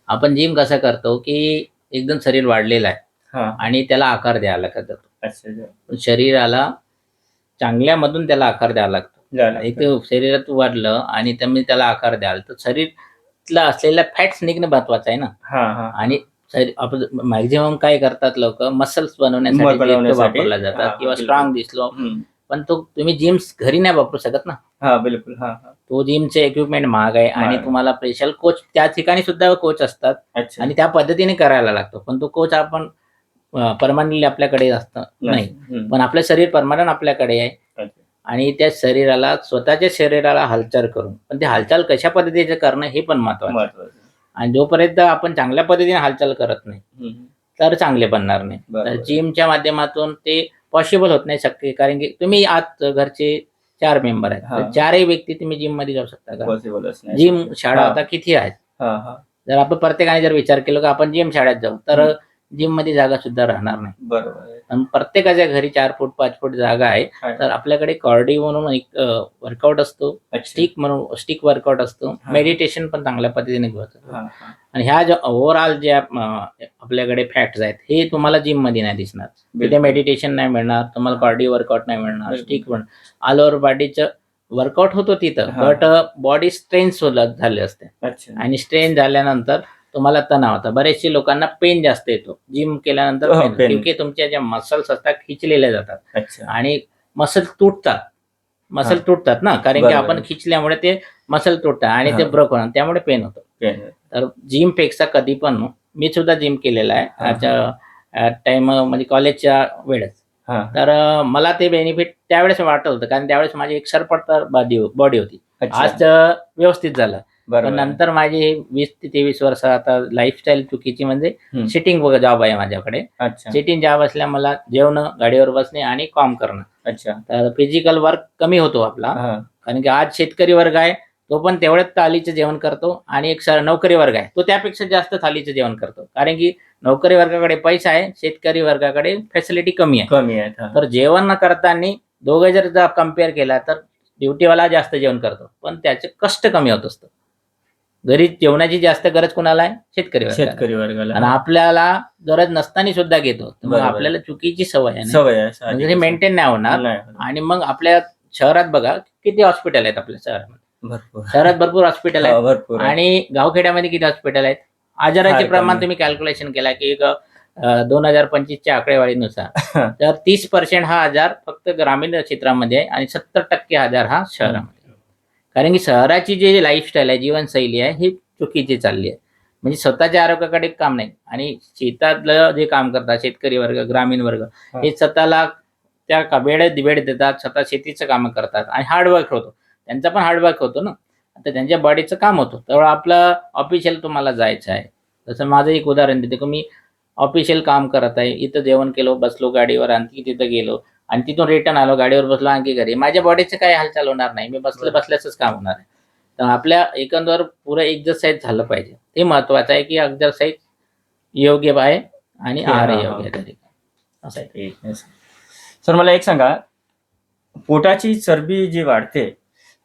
आपण जिम कसं करतो की एकदम शरीर वाढलेलं आहे हा. आणि त्याला आकार द्यायला लागतो. अच्छा. पण शरीराला चांगल्यामधून त्याला आकार द्यावा लागतो. झालं. एक शरीरात वाढलं आणि त्यामुळे त्याला आकार द्याल तर शरीरातला असलेल्या फॅट्स निघणं महत्वाचं आहे ना. हा. हा. आणि आपण मॅक्झिमम काय करतात लोक मसल्स मग बनवण्यासाठी बनवण्यासाठी. वापरला हा, जातात किंवा बिलकुल. स्ट्रॉंग दिसलो. हम्म. पण तो तुम्ही जिम घरी नाही वापरू शकत ना. हा, बिलकुल. हा. हा. तो जिमचे इक्विपमेंट महाग आहे आणि महाग. तुम्हाला स्पेशल कोच त्या ठिकाणी सुद्धा कोच असतात अच्छा. आणि त्या पद्धतीने करायला लागतो. पण तो कोच आपण परमनंटली आपल्याकडे असतं नाही. हम्म. पण आपलं शरीर परमनंट आपल्याकडे आहे अच्छा. आणि त्या शरीराला स्वतःच्या शरीराला हालचाल करून, पण ते हालचाल कशा पद्धतीचे करणं हे पण महत्वाचं आहे. महत्वाचं. आणि जोपर्यंत आपण चांगल्या पद्धतीने हालचाल करत नाही हम्म. तर चांगले बनणार नाही. बरोबर. तर जिमच्या माध्यमातून ते पॉसिबल होत नाही शक्य. कारण की तुम्ही आज घरचे 4 मेंबर आहेत हा. तर 4ही व्यक्ती तुम्ही जिम मध्ये जाऊ शकता का? पॉसिबलच नाही. जिम शाळा हा. आता किती आहेत? हा. हा. जर आपण प्रत्येकाने जर विचार केला की आपण जिम शाळेत जाऊ तर जिम मध्ये जागा सुद्धा राहणार नाही. बरोबर आहे. पण प्रत्येकाच्या घरी 4 फूट 5 फूट जागा आहे. आहे. तर आपल्याकडे कार्डिओ म्हणून एक वर्कआउट असतो, अच्छा. स्टिक वर्कआउट असतो, हा. मेडिटेशन पण चांगल्या पद्धतीने घ्यायचं. हा. हा. आणि ह्या ज्या ओव्हरऑल ज्या आपल्याकडे फॅक्ट्स आहेत हे तुम्हाला जिम मध्ये नाही दिसणार. तिथे बिलकुल. मेडिटेशन नाही मिळणार तुम्हाला, कार्डिओ वर्कआउट नाही मिळणार, बिलकुल. स्टिक पण ऑल ओव्हर बॉडीचं वर्कआउट होतो तिथं. हा. बट बॉडी स्ट्रेन झाले असते अच्छा. आणि स्ट्रेन झाल्यानंतर तुम्हाला तणाव होता. बरेचशे लोकांना पेन जास्त येतो जिम केल्यानंतर. हो, पेन pain. क्योंकि तुमच्या ज्या मसल्स असतात खिचलेल्या जातात अच्छा. आणि मसल तुटतात. मसल हा. तुटतात ना, कारण की बरोबर. आपण खिचल्यामुळे ते मसल तुटतात आणि ते हा. ब्रेक होणार, त्यामुळे पेन होतं. पेन. तर जिम पेक्षा कधी पण, मी सुद्धा जिम केलेलं आहे हा. त्याच्या टाइम म्हणजे कॉलेजच्या वेळेस. हा. तर मला ते बेनिफिट त्यावेळेस वाटत होतं कारण त्यावेळेस माझी एक सरपटदार बॉडी होती. अच्छा. आज व्यवस्थित झालं. पण बरोबर. नंतर माझी 20 ते 23 वर्ष आता लाईफस्टाईल चुकीची म्हणजे हम्म. सिटिंग जॉब आहे माझ्याकडे. अच्छा. सिटिंग जॉब असल्या मला जेवणं, गाडीवर बसणे आणि काम करणं. अच्छा. तर फिजिकल वर्क कमी होतो आपला. हा. कारण की आज शेतकरी वर्ग आहे तो पण तेवढ्याच थालीचं जेवण करतो आणि एक नोकरी वर्ग आहे तो त्यापेक्षा जास्त थालीचं जेवण करतो. कारण की नोकरी वर्गाकडे पैसा आहे, शेतकरी वर्गाकडे फॅसिलिटी कमी आहे. कमी आहेत. हा. तर जेवण न करताना दोघे जर कम्पेअर केला तर ड्युटीवाला जास्त जेवण करतो पण त्याचे कष्ट कमी होत असतं. घरी जेवणाची जास्त गरज कोणाला आहे? शेतकरी वर्गाला. शेतकरी वर्गाला. आणि आपल्याला गरज नसताना सुद्धा घेतो. तर मग बरोबर. आपल्याला चुकीची सवय आहे ना. सवय आहे. म्हणजे मेंटेन नाही होणार. नाही. आणि मग आपल्या शहरात बघा किती हॉस्पिटल आहेत आपल्या शहरामध्ये. भरपूर. शहरात भरपूर हॉस्पिटल हा, आहेत भरपूर आहे. आणि गावखेड्यामध्ये किती हॉस्पिटल आहेत. आजाराचे फार प्रमाण कमी. तुम्ही कॅल्क्युलेशन केला की 2025च्या आकडेवारीनुसार तर 30% हा आजार फक्त ग्रामीण क्षेत्रामध्ये आहे आणि 70% आजार हा शहरामध्ये. कारण की शहराची जी लाईफस्टाईल आहे, जीवनशैली आहे ही चुकीची चालली आहे. म्हणजे स्वतःच्या आरोग्याकडे काम नाही आणि शेतातलं जे काम करतात शेतकरी वर्ग, ग्रामीण वर्ग हे स्वतःला त्या वेळ देतात, स्वतः शेतीचं कामं करतात आणि हार्डवर्क होतो. त्यांचा पण हार्डवर्क होतो ना. आता त्यांच्या बॉडीचं काम होतं तेव्हा आपलं ऑफिशियल तुम्हाला जायचं आहे. जसं माझं एक उदाहरण देते की मी ऑफिशियल काम करत आहे, इथं जेवण केलं, बसलो गाडीवर, आणखी तिथं गेलो आणि तिथून रिटर्न आलो, गाडीवर बसलो आणखी घरी. माझ्या बॉडीचं काही हालचाल होणार नाही. मी बसल्याच काम होणार आहे. तर आपल्या एकंदर पुरं एक्झरसाईज झालं पाहिजे. ते महत्वाचं आहे की एक्झरसाईज योग्य आहे आणि हा, आहार हा. योग्य आहे. असं आहे. सर मला एक सांगा, पोटाची चरबी जी वाढते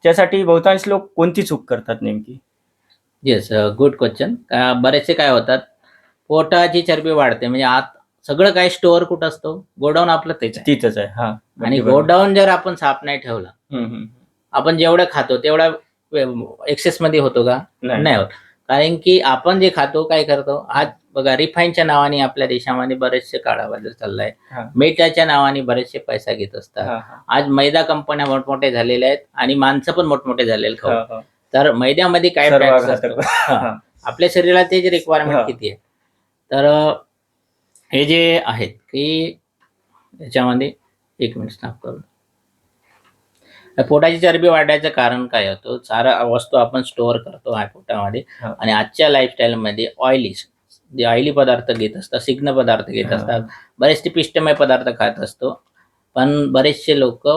त्यासाठी बहुतांश लोक कोणती चूक करतात नेमकी? Yes, good question. बरेचसे काय होतात, पोटाची चरबी वाढते म्हणजे आत सगळं काही स्टोअर कुठं असतो, गोडाऊन आपलं तेच आहे. तिथंच आहे. हा, आणि अगदी बरोबर. गोडाऊन जर आपण साफ नाही ठेवला, हम्म, हम्म. आपण जेवढं खातो तेवढा एक्सेस मध्ये होतो का? नाही होत. कारण की आपण जे खातो काय करतो, आज बघा रिफाईनच्या नावाने आपल्या देशामध्ये बरेचसे काळाबद्दल चाललाय. हा, मीठाच्या नावाने बरेचसे पैसा घेत असतात. हा, हा. आज मैदा कंपन्या मोठमोठ्या झालेल्या आहेत आणि माणसं पण मोठमोठे झालेले खाऊ. हा, हा. तर मैद्यामध्ये काय सर्व फॅट्स घातक. असतो, हा. आपल्या शरीराला तेच हा. रिक्वायरमेंट किती आहे. तर हे जे आहेत की याच्यामध्ये एक मिनिट स्टॉप करून, पोटाची चरबी वाढण्याचं कारण काय होतं, सारा वस्तू आपण स्टोअर करतो आहे पोटामध्ये. हा. आणि आजच्या लाईफस्टाईलमध्ये जे ऑइली पदार्थ घेत असतात, सिग्न पदार्थ घेत हा. असतात, बरेचसे पिष्टमय पदार्थ खात असतो. पण बरेचसे लोक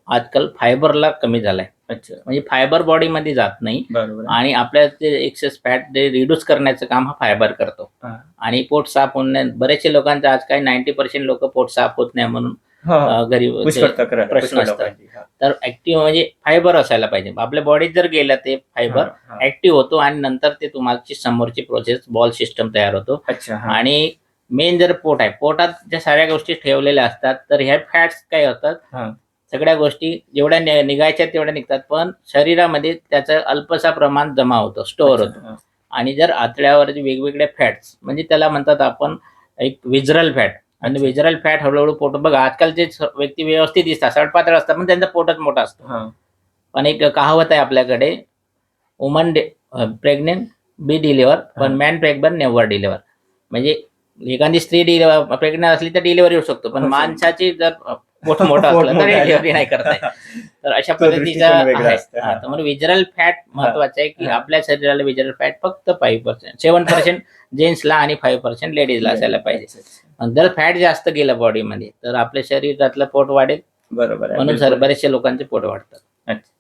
आजकाल फायबरला कमी झालाय, अच्छा, म्हणजे फायबर बॉडीमध्ये जात नाही. बरोबर आहे. आणि आपल्या ते एक्सेस फॅट ते रिड्यूस करण्याचं काम हा फायबर करतो. हा. आणि पोट साफ होणे, बरेचसे लोकांचं आज काही 90% लोक पोट साफ होत नाही म्हणून हा. घरी पुष्कळ ते तक्रार, प्रश्न पुष्कळ असतात. लोकांची. हा. तर ऍक्टिव्ह म्हणजे फायबर असायला पाहिजे. आपल्या बॉडीत जर गेलं ते फायबर हा, हा. ऍक्टिव्ह होतो आणि नंतर ते तुमची समोरची प्रोसेस बॉल सिस्टम तयार होतो. अच्छा, हा. आणि मेन जर पोट आहे, पोटात ज्या साऱ्या गोष्टी ठेवलेल्या असतात, तर ह्या फॅट्स काय होतात, हा. सगळ्या गोष्टी जेवढ्या निघायच्या तेवढ्या निघतात, पण शरीरामध्ये त्याचं अल्पसा प्रमाण जमा होतं, स्टोअर अच्छा, होतो. हा. आणि जर आतड्यावर जे वेगवेगळे फॅट्स, म्हणजे त्याला म्हणतात आपण एक विजरल फॅट. आणि अच्छा. विजरल फॅट हळूहळू पोट, बघा आजकालचे व्यक्ती व्यवस्थित दिसतात, सडपातळ असतात, पण त्यांचा पोटच मोठा असतो. हा. पण एक कहावत आहे आपल्याकडे, वुमन प्रेग्नेंट बी डिलिव्हर, पण हा. Man pregnant never deliver. म्हणजे एखादी स्त्री प्रेग्नेंट असली तर डिलिव्हरी होऊ शकतो, पण होऊ शकतो. माणसाची जर पोट मोठं पोट असलं तर मोठं आहे. डिलिव्हरी नाही करता येत. तर अशा तो पद्धतीचा दृष्टिकोन वेगळा आहे. असतो. हा, तर म्हणून विजरल फॅट महत्वाचं आहे की हा. आपल्या शरीराला विजरल फॅट फक्त 5%, 7% जेंट्सला आणि 5% लेडीजला असायला पाहिजे. आणि जर फॅट जास्त गेलं बॉडीमध्ये तर आपल्या शरीरातलं पोट वाढेल. बरोबर आहे, म्हणून बिलकुल. बरेचसे लोकांचे पोट वाढतात. अच्छा.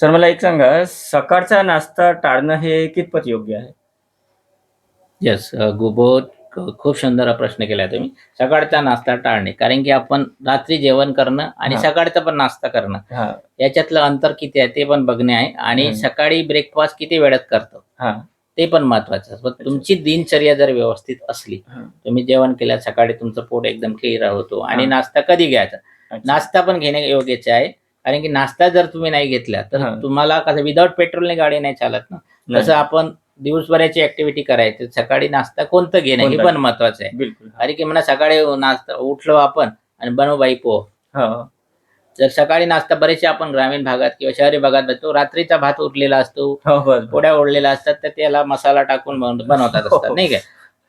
सर मला एक सांगा, सकाळचा नाश्ता टाळणं हे कितपत योग्य आहे? येस, बहुत खूप सुंदर प्रश्न केला तुम्ही. सकाळचा नाश्ता टाळणे, कारण की आपण रात्री जेवण करणं आणि हा. सकाळचा पण नाश्ता करणं हा. याच्यातलं अंतर किती आहे ते पण बघणे आहे. आणि हम्म. सकाळी ब्रेकफास्ट किती वेळात करतो हा. ते पण महत्वाचं. पण तुमची दिनचर्या जर व्यवस्थित असली, हा. तुम्ही जेवण केल्या सकाळी तुमचं पोट एकदम क्लिअर होतो. आणि हा. नाश्ता कधी घ्यायचा, अच्छा. नाश्ता पण घेणे योग्यच आहे. कारण की नाश्ता जर तुम्ही नाही घेतला तर हा. तुम्हाला कसं, विदाऊट पेट्रोलने गाडी नाही चालत ना. नाही. तसं आपण दिवसभराची ऍक्टिव्हिटी करायची, सकाळी नाश्ता कोणतं घेणं हे कोणतं? पण महत्वाचं आहे. बिलकुल. हा. अरे की म्हणा सकाळी नाश्ता उठलो आपण आणि बनव बाई पोह. हा. जर सकाळी नाश्ता, बरेचसे आपण ग्रामीण भागात किंवा शहरी भागात बघतो, रात्रीचा भात उरलेला असतो, हो, बस. पोळ्या ओढलेल्या असतात, तर त्याला मसाला टाकून बनवतात असतात, नाही का.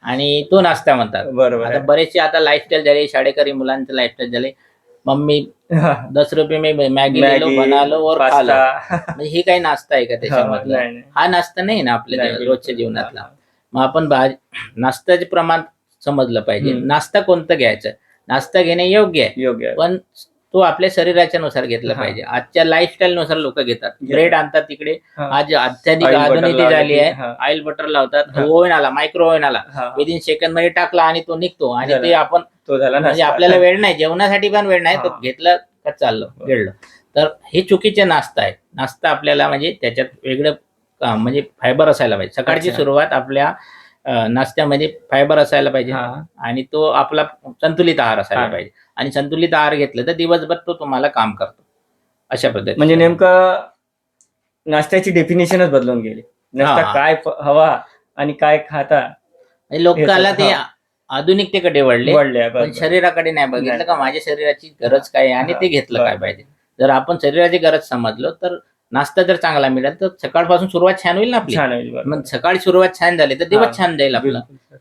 आणि तो नाश्ता म्हणतात. बरोबर आता आहे. बरेचसे आता लाईफस्टाईल झाले, शाळेकरी मुलांचं लाईफस्टाईल झाले, मम्मी हा. 10 रुपये में मॅगी ले लो, बना लो और खा लो. पास्ता. म्हणजे ही काही नाश्ता आहे का त्याच्यामधला? नाही, नाही. हा नाश्ता नाही ना आपल्या नाही, बिलकुल. रोजच्या जीवनातला. हा. मग आपण नाश्त्याचे प्रमाण समजलं पाहिजे. हम्म. नाश्ता कोणतं घ्यायचं, नाश्ता घेणे योग्य आहे, योग्य आहे. पण तो आपल्या शरीराच्या नुसार घेतला हा. पाहिजे. आजच्या लाईफस्टाईल नुसार लोक घेतात, ब्रेड आणतात तिकडे. हा. आज अत्याधिक Oil butter आधुनिक लावलं झाली की, आहे, हा. ऑइल बटर लावतात, हा. ओव्हन आला, मायक्रो ओव्हन आला, हा. विदिन सेकंड मध्ये टाकला आणि तो निघतो. आणि झालं. ते आपण तो झाला म्हणजे नाश्ता. आपल्याला वेळ नाही, जेवणासाठी पण वेळ नाही, तो हा. घेतलं का चाललं गेलं. तर हे चुकीचे नाश्ता आहे. नाश्ता आपल्याला म्हणजे त्याच्यात वेगळं म्हणजे फायबर असायला पाहिजे. सकाळची अच्छा. सुरुवात आपल्या नाश्त्यामध्ये फायबर असायला पाहिजे. हा. आणि तो आपला संतुलित आहार असायला हा. पाहिजे. आणि संतुलित आहार घेतलं तर दिवसभर तो तुम्हाला काम करतो. अशा पद्धतीने म्हणजे नेमकं नाश्त्याची डेफिनेशनच बदलून गेली. नाश्ता हा. काय हवा आणि काय खाता म्हणजे लोकांना ते आधुनिकतेकडे वळले, पण शरीराकडे नाही बघितलं का माझ्या शरीराची गरज काय आहे आणि ते घेतलं काय पाहिजे. जर आपण शरीराची गरज समजलो तर नाश्ता जर चांगला मिळाला तर सकाळपासून सुरुवात छान होईल ना आपली. छान होईल. मग सकाळी सुरुवात छान झाली तर दिवस छान जाईल आपला. बिलकुल.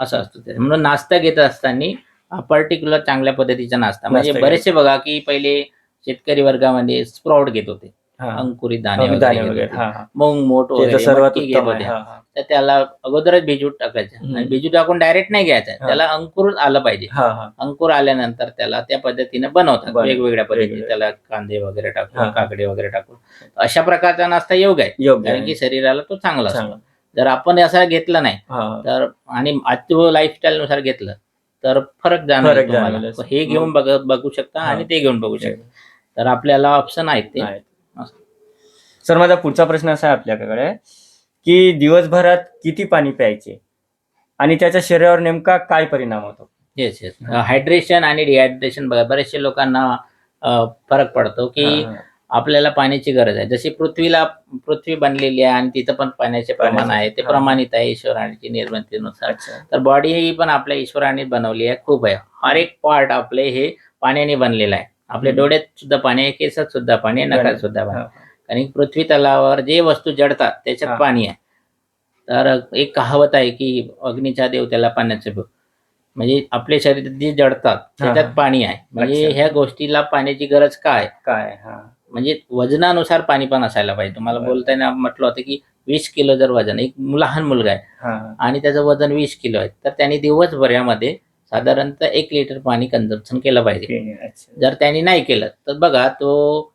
असं असतं ते. म्हणून नाश्ता घेत असताना पर्टिक्युलर चांगल्या पद्धतीचा नाश्ता, म्हणजे नाश्ता बरेचसे बघा की पहिले शेतकरी वर्गामध्ये स्प्राउट घेत होते. हा. अंकुरित दाणे दाणे वगैरे वगैरे घेत होते. हा, हा. मूग मोठ ते तर वगैरे सर्वात मटकी घेत उत्तम आहे. होते. हा, हा. तर त्याला अगोदरच भिजून टाकायचं हम्म. आणि भिजू टाकून डायरेक्ट नाही घ्यायचं, हा. त्याला अंकुर आलं पाहिजे. हा, हा. अंकुर आल्यानंतर त्याला त्या पद्धतीने बनवतात वेगवेगळ्या पद्धतीने, वेगवेगळ्या. त्याला कांदे वगैरे हा, टाकून हा. काकडे वगैरे टाकून अशा प्रकारचा नाश्ता योग्य आहे, योग्य कारण आहे. की शरीराला तो चांगला असतो. चांगला. जर आपण असा घेतला नाही हा, हा. तर आणि आजच्या लाईफस्टाईल नुसार घेतलं तर फरक जाणवेल फरक तुम्हाला. जाणवेलच. हे घेऊन बघू शकता हा. आणि ते घेऊन बघू शकता. तर आपल्याला ऑप्शन आहेत ते. आहेत. सर माझा पुढचा प्रश्न असा आहे आपल्याकडे, की दिवसभरात किती पाणी प्यायचे आणि त्याच्या शरीरावर नेमका काय परिणाम होतो? Yes yes. हायड्रेशन आणि डिहायड्रेशन बघा, बरेचशे लोकांना फरक पडतो की हा, हा. आपल्याला पाण्याची गरज आहे. जशी पृथ्वी बनलेली आहे आणि तिथं पण पाण्याचे प्रमाण आहे, ते हा. प्रमाणित आहे ईश्वराची निर्मितीनुसार. अच्छा. तर बॉडी ही पण आपल्या ईश्वराने बनवली आहे, खूप आहे. हर एक पार्ट आपले हे पाण्याने बनलेलं आहे. आपल्या डोळ्यात सुद्धा पाणी आहे, केसात सुद्धा पाणी आहे, नखात सुद्धा पाणी आहे. आणि पृथ्वी तलावावर जे वस्तू जडतात त्याच्यात हा. पाणी आहे. तर एक कहावत आहे की अग्नीच्या देव त्याला पाण्याचे भूत. म्हणजे आपल्या शरीरात जे जडतात त्याच्यात हा. पाणी आहे. म्हणजे अच्छा. ह्या गोष्टीला पाण्याची गरज काय? काय? हा. म्हणजे वजनानुसार पाणी पण असायला पाहिजे. तुम्हाला बरं. बोलताना म्हटलं होतं की 20 किलो जर वजन, एक लहान मुलगा आहे हा, हा. आणि त्याचं वजन 20 किलो आहे, तर त्याने दिवसभरामध्ये साधारणतः 1 लिटर पाणी कन्झम्पशन केलं पाहिजे. अच्छा. जर त्यांनी नाही केलं तर बघा, तो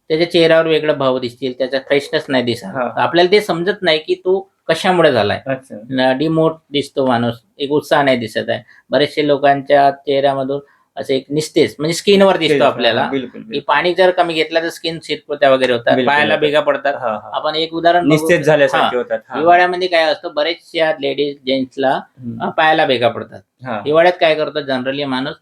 त्याच्या चेहऱ्यावर वेगळे भाव दिसतील, त्याचा फ्रेशनेस नाही दिसत. हा. आपल्याला ते समजत नाही की तो कशामुळे झालाय. अच्छा. डिमोट दिसतो माणूस, एक उत्साह नाही दिसत आहे. बरेचसे लोकांच्या चेहऱ्यामधून असं एक निस्तेज म्हणजे स्किनवर दिसतो आपल्याला बिलकुल, की बिलकुल. पाणी जर कमी घेतलं तर स्किन शिरकोत्या वगैरे होतात, बिलकुल पायाला होतात. भेगा पडतात. हा, हा. आपण एक उदाहरण बघू. निस्तेज झाल्यासारखे हा. होतात. हा. हिवाळ्यामध्ये काय असतं, बरेचशा लेडीज जेंट्सला हम्म. पायाला भेगा पडतात. हा. हिवाळ्यात काय करतो जनरली माणूस,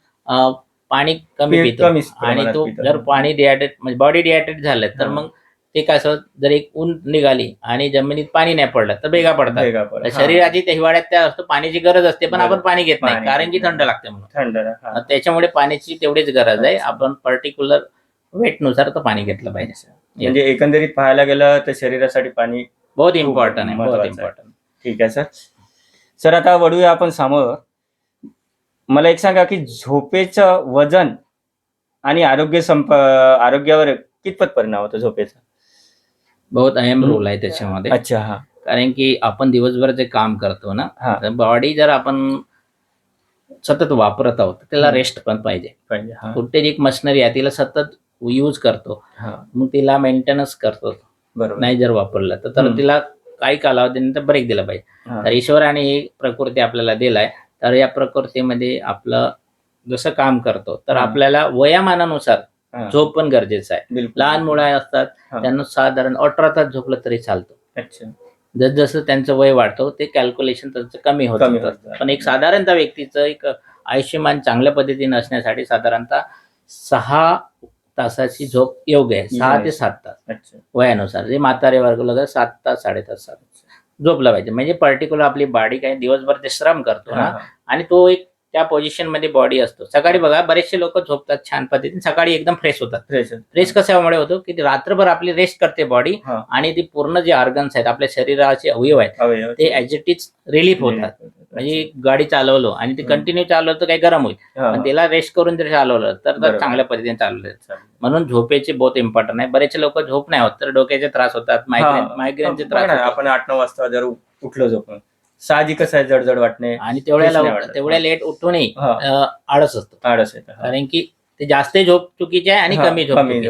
पाणी कमी पितो कमीच आणि प्रमाणात तो पितो. जर पाणी डिहायड्रेट म्हणजे बॉडी डिहायड्रेट झालं तर हा. मग ते कसं, जर एक ऊन निघाली आणि जमिनीत पाणी नाही पडलं तर भेगा पडतात. भेगा पडतात. तर शरीराची त्या हिवाळ्यात त्या असतो पाण्याची गरज असते, पण आपण बरोबर. पाणी घेत नाही पाणी कारण की घेत थंड नाही. लागते म्हणून. थंड. हा. त्याच्यामुळे पाण्याची तेवढीच गरज आहे. अच्छा. आपण पर्टिक्युलर वेटनुसार तर पाणी घेतलं पाहिजे. म्हणजे एकंदरीत पाहायला गेलं तर शरीरासाठी पाणी बहुत खूप इम्पॉर्टंट आहे, बहुत महत्त्वाचं आहे. इम्पॉर्टंट. ठीक आहे सर. सर आता वळूया आपण समोर. मला एक सांगा की झोपेचं वजन आणि आरोग्यावर कितपत परिणाम होतो झोपेचा? बहुत अहम रोल आहे त्याच्यामध्ये. अच्छा. हा. कारण की आपण दिवसभर जे काम करतो ना, हा. तर बॉडी जर आपण सतत वापरत आहोत तर त्याला रेस्ट पण पाहिजे. हा. कुठेही एक मशिनरी आहे, तिला सतत यूज करतो, हा. मग तिला मेंटेनन्स करतो. बरोबर. नाही जर वापरलं तर तिला काही कालावधीनंतर ब्रेक दिला पाहिजे. हा. तर ईश्वराने ही प्रकृती आपल्याला दिलाय, तर या प्रकृतीमध्ये आपलं जसं काम करतो तर हा. आपल्याला वयामानानुसार हा. झोप पण गरजेचं आहे. बिलकुल. लहान मुलं असतात हा. त्यांना साधारण 18 तास झोपलं तरी चालतं. अच्छा. जसं त्यांचं वय वाढतं ते कॅल्क्युलेशन त्यांचं कमी होत कमी जातं. होतं. पण एक साधारणतः व्यक्तीचं एक आयुष्यमान चांगल्या पद्धतीने असण्यासाठी साधारणतः 6 तासाची झोप योग्य आहे. 6 ते 7 तास अच्छा. वयानुसार. जे म्हातारे वर्ग लोक 7 तास 7.5 तास झोपलं पाहिजे. म्हणजे पर्टिक्युलर आपली बॉडी काय दिवसभर ते श्रम करतो ना, आणि तो एक त्या पोझिशन मध्ये बॉडी असतो. सकाळी बघा बरेचसे लोक झोपतात छान पद्धतीने, सकाळी एकदम फ्रेश होतात. फ्रेश कशामुळे होतो की रात्रभर आपली रेस्ट करते बॉडी हा. आणि ती पूर्ण जे ऑर्गन्स आहेत आपल्या शरीराचे अवयव आहेत ते ॲज इट इज रिलीफ होतात. म्हणजे गाडी चालवलो आणि ते कंटिन्यू चालवलं तर काही गरम होईल, पण त्याला रेस्ट करून जर चालवलं तर चांगल्या पद्धतीने चालवलं. म्हणून झोपेचे बहुत इम्पॉर्टंट आहे. बरेचसे लोक झोप नाही होत तर डोक्याचे त्रास होतात, मायग्रेनचे त्रास होतात. आपण 8-9 वाजता जर उठलो झोपून साहजिकच आहे जडजड वाटणे आणि तेवढ्या लेट उठूनही आळस असतो. कारण की ते जास्त झोप चुकीची आहे आणि कमी झोप चुकीची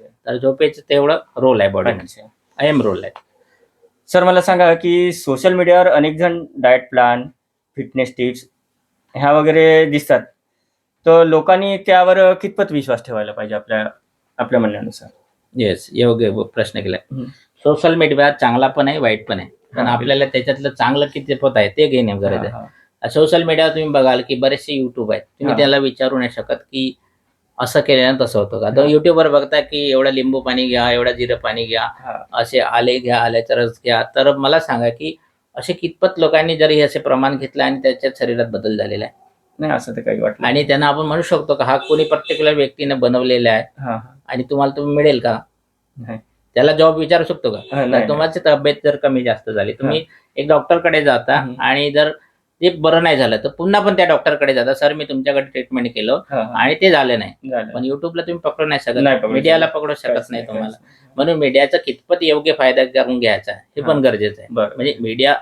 आहे. तर झोपेचं तेवढं रोल आहे बॉडीमध्ये, अहम रोल आहे. सर मला सांगा की सोशल मीडियावर अनेक जण डाएट प्लॅन, फिटनेस टिप्स ह्या वगैरे दिसतात, तर लोकांनी त्यावर कितपत विश्वास ठेवायला पाहिजे आपल्या म्हणण्यानुसार? येस, योग्य प्रश्न केलाय. सोशल मीडिया चांगला पण आहे वाईट पण आहे, पण आपल्याला त्याच्यातलं चांगलं कितपत आहे ते घेणे गरज आहे. सोशल मीडियावर तुम्ही बघाल की बरेचसे युट्यूब आहेत, तुम्ही त्याला विचारू नाही शकत की असं केल्यानं तसं होतं का. तर युट्यूबवर बघता की एवढं लिंबू पाणी घ्या, एवढं जिरं पाणी घ्या, असे आले घ्या, आल्याचा रस घ्या. तर मला सांगा की असे कितपत लोकांनी जरी असे प्रमाण घेतलं आणि त्याच्यात शरीरात बदल झालेला आहे? नाही, असं तर काही वाटलं. आणि त्यांना आपण म्हणू शकतो का हा कोणी पर्टिक्युलर व्यक्तीने बनवलेला आहे आणि तुम्हाला तुम्ही मिळेल का? त्याला जॉब विचारू शकतो का? तुमची तब्येत जर कमी जास्त झाली, तुम्ही एक डॉक्टरकडे जाता आणि जर ते बरं नाही झालं तर पुन्हा पण त्या डॉक्टरकडे जातात, सर मी तुमच्याकडे ट्रीटमेंट केलं हा, हा. आणि ते झालं नाही. झालं. पण युट्यूबला तुम्ही पकडू नाही नाही शकत, पकडू मीडियाला शकत. पकडू काहीच शकत नाही नाही, तुम्हाला. काहीच नाही. म्हणून मीडियाचा कितपत योग्य फायदा करून घ्यायचा हे हा. पण गरजेचं आहे. बरं. म्हणजे मीडिया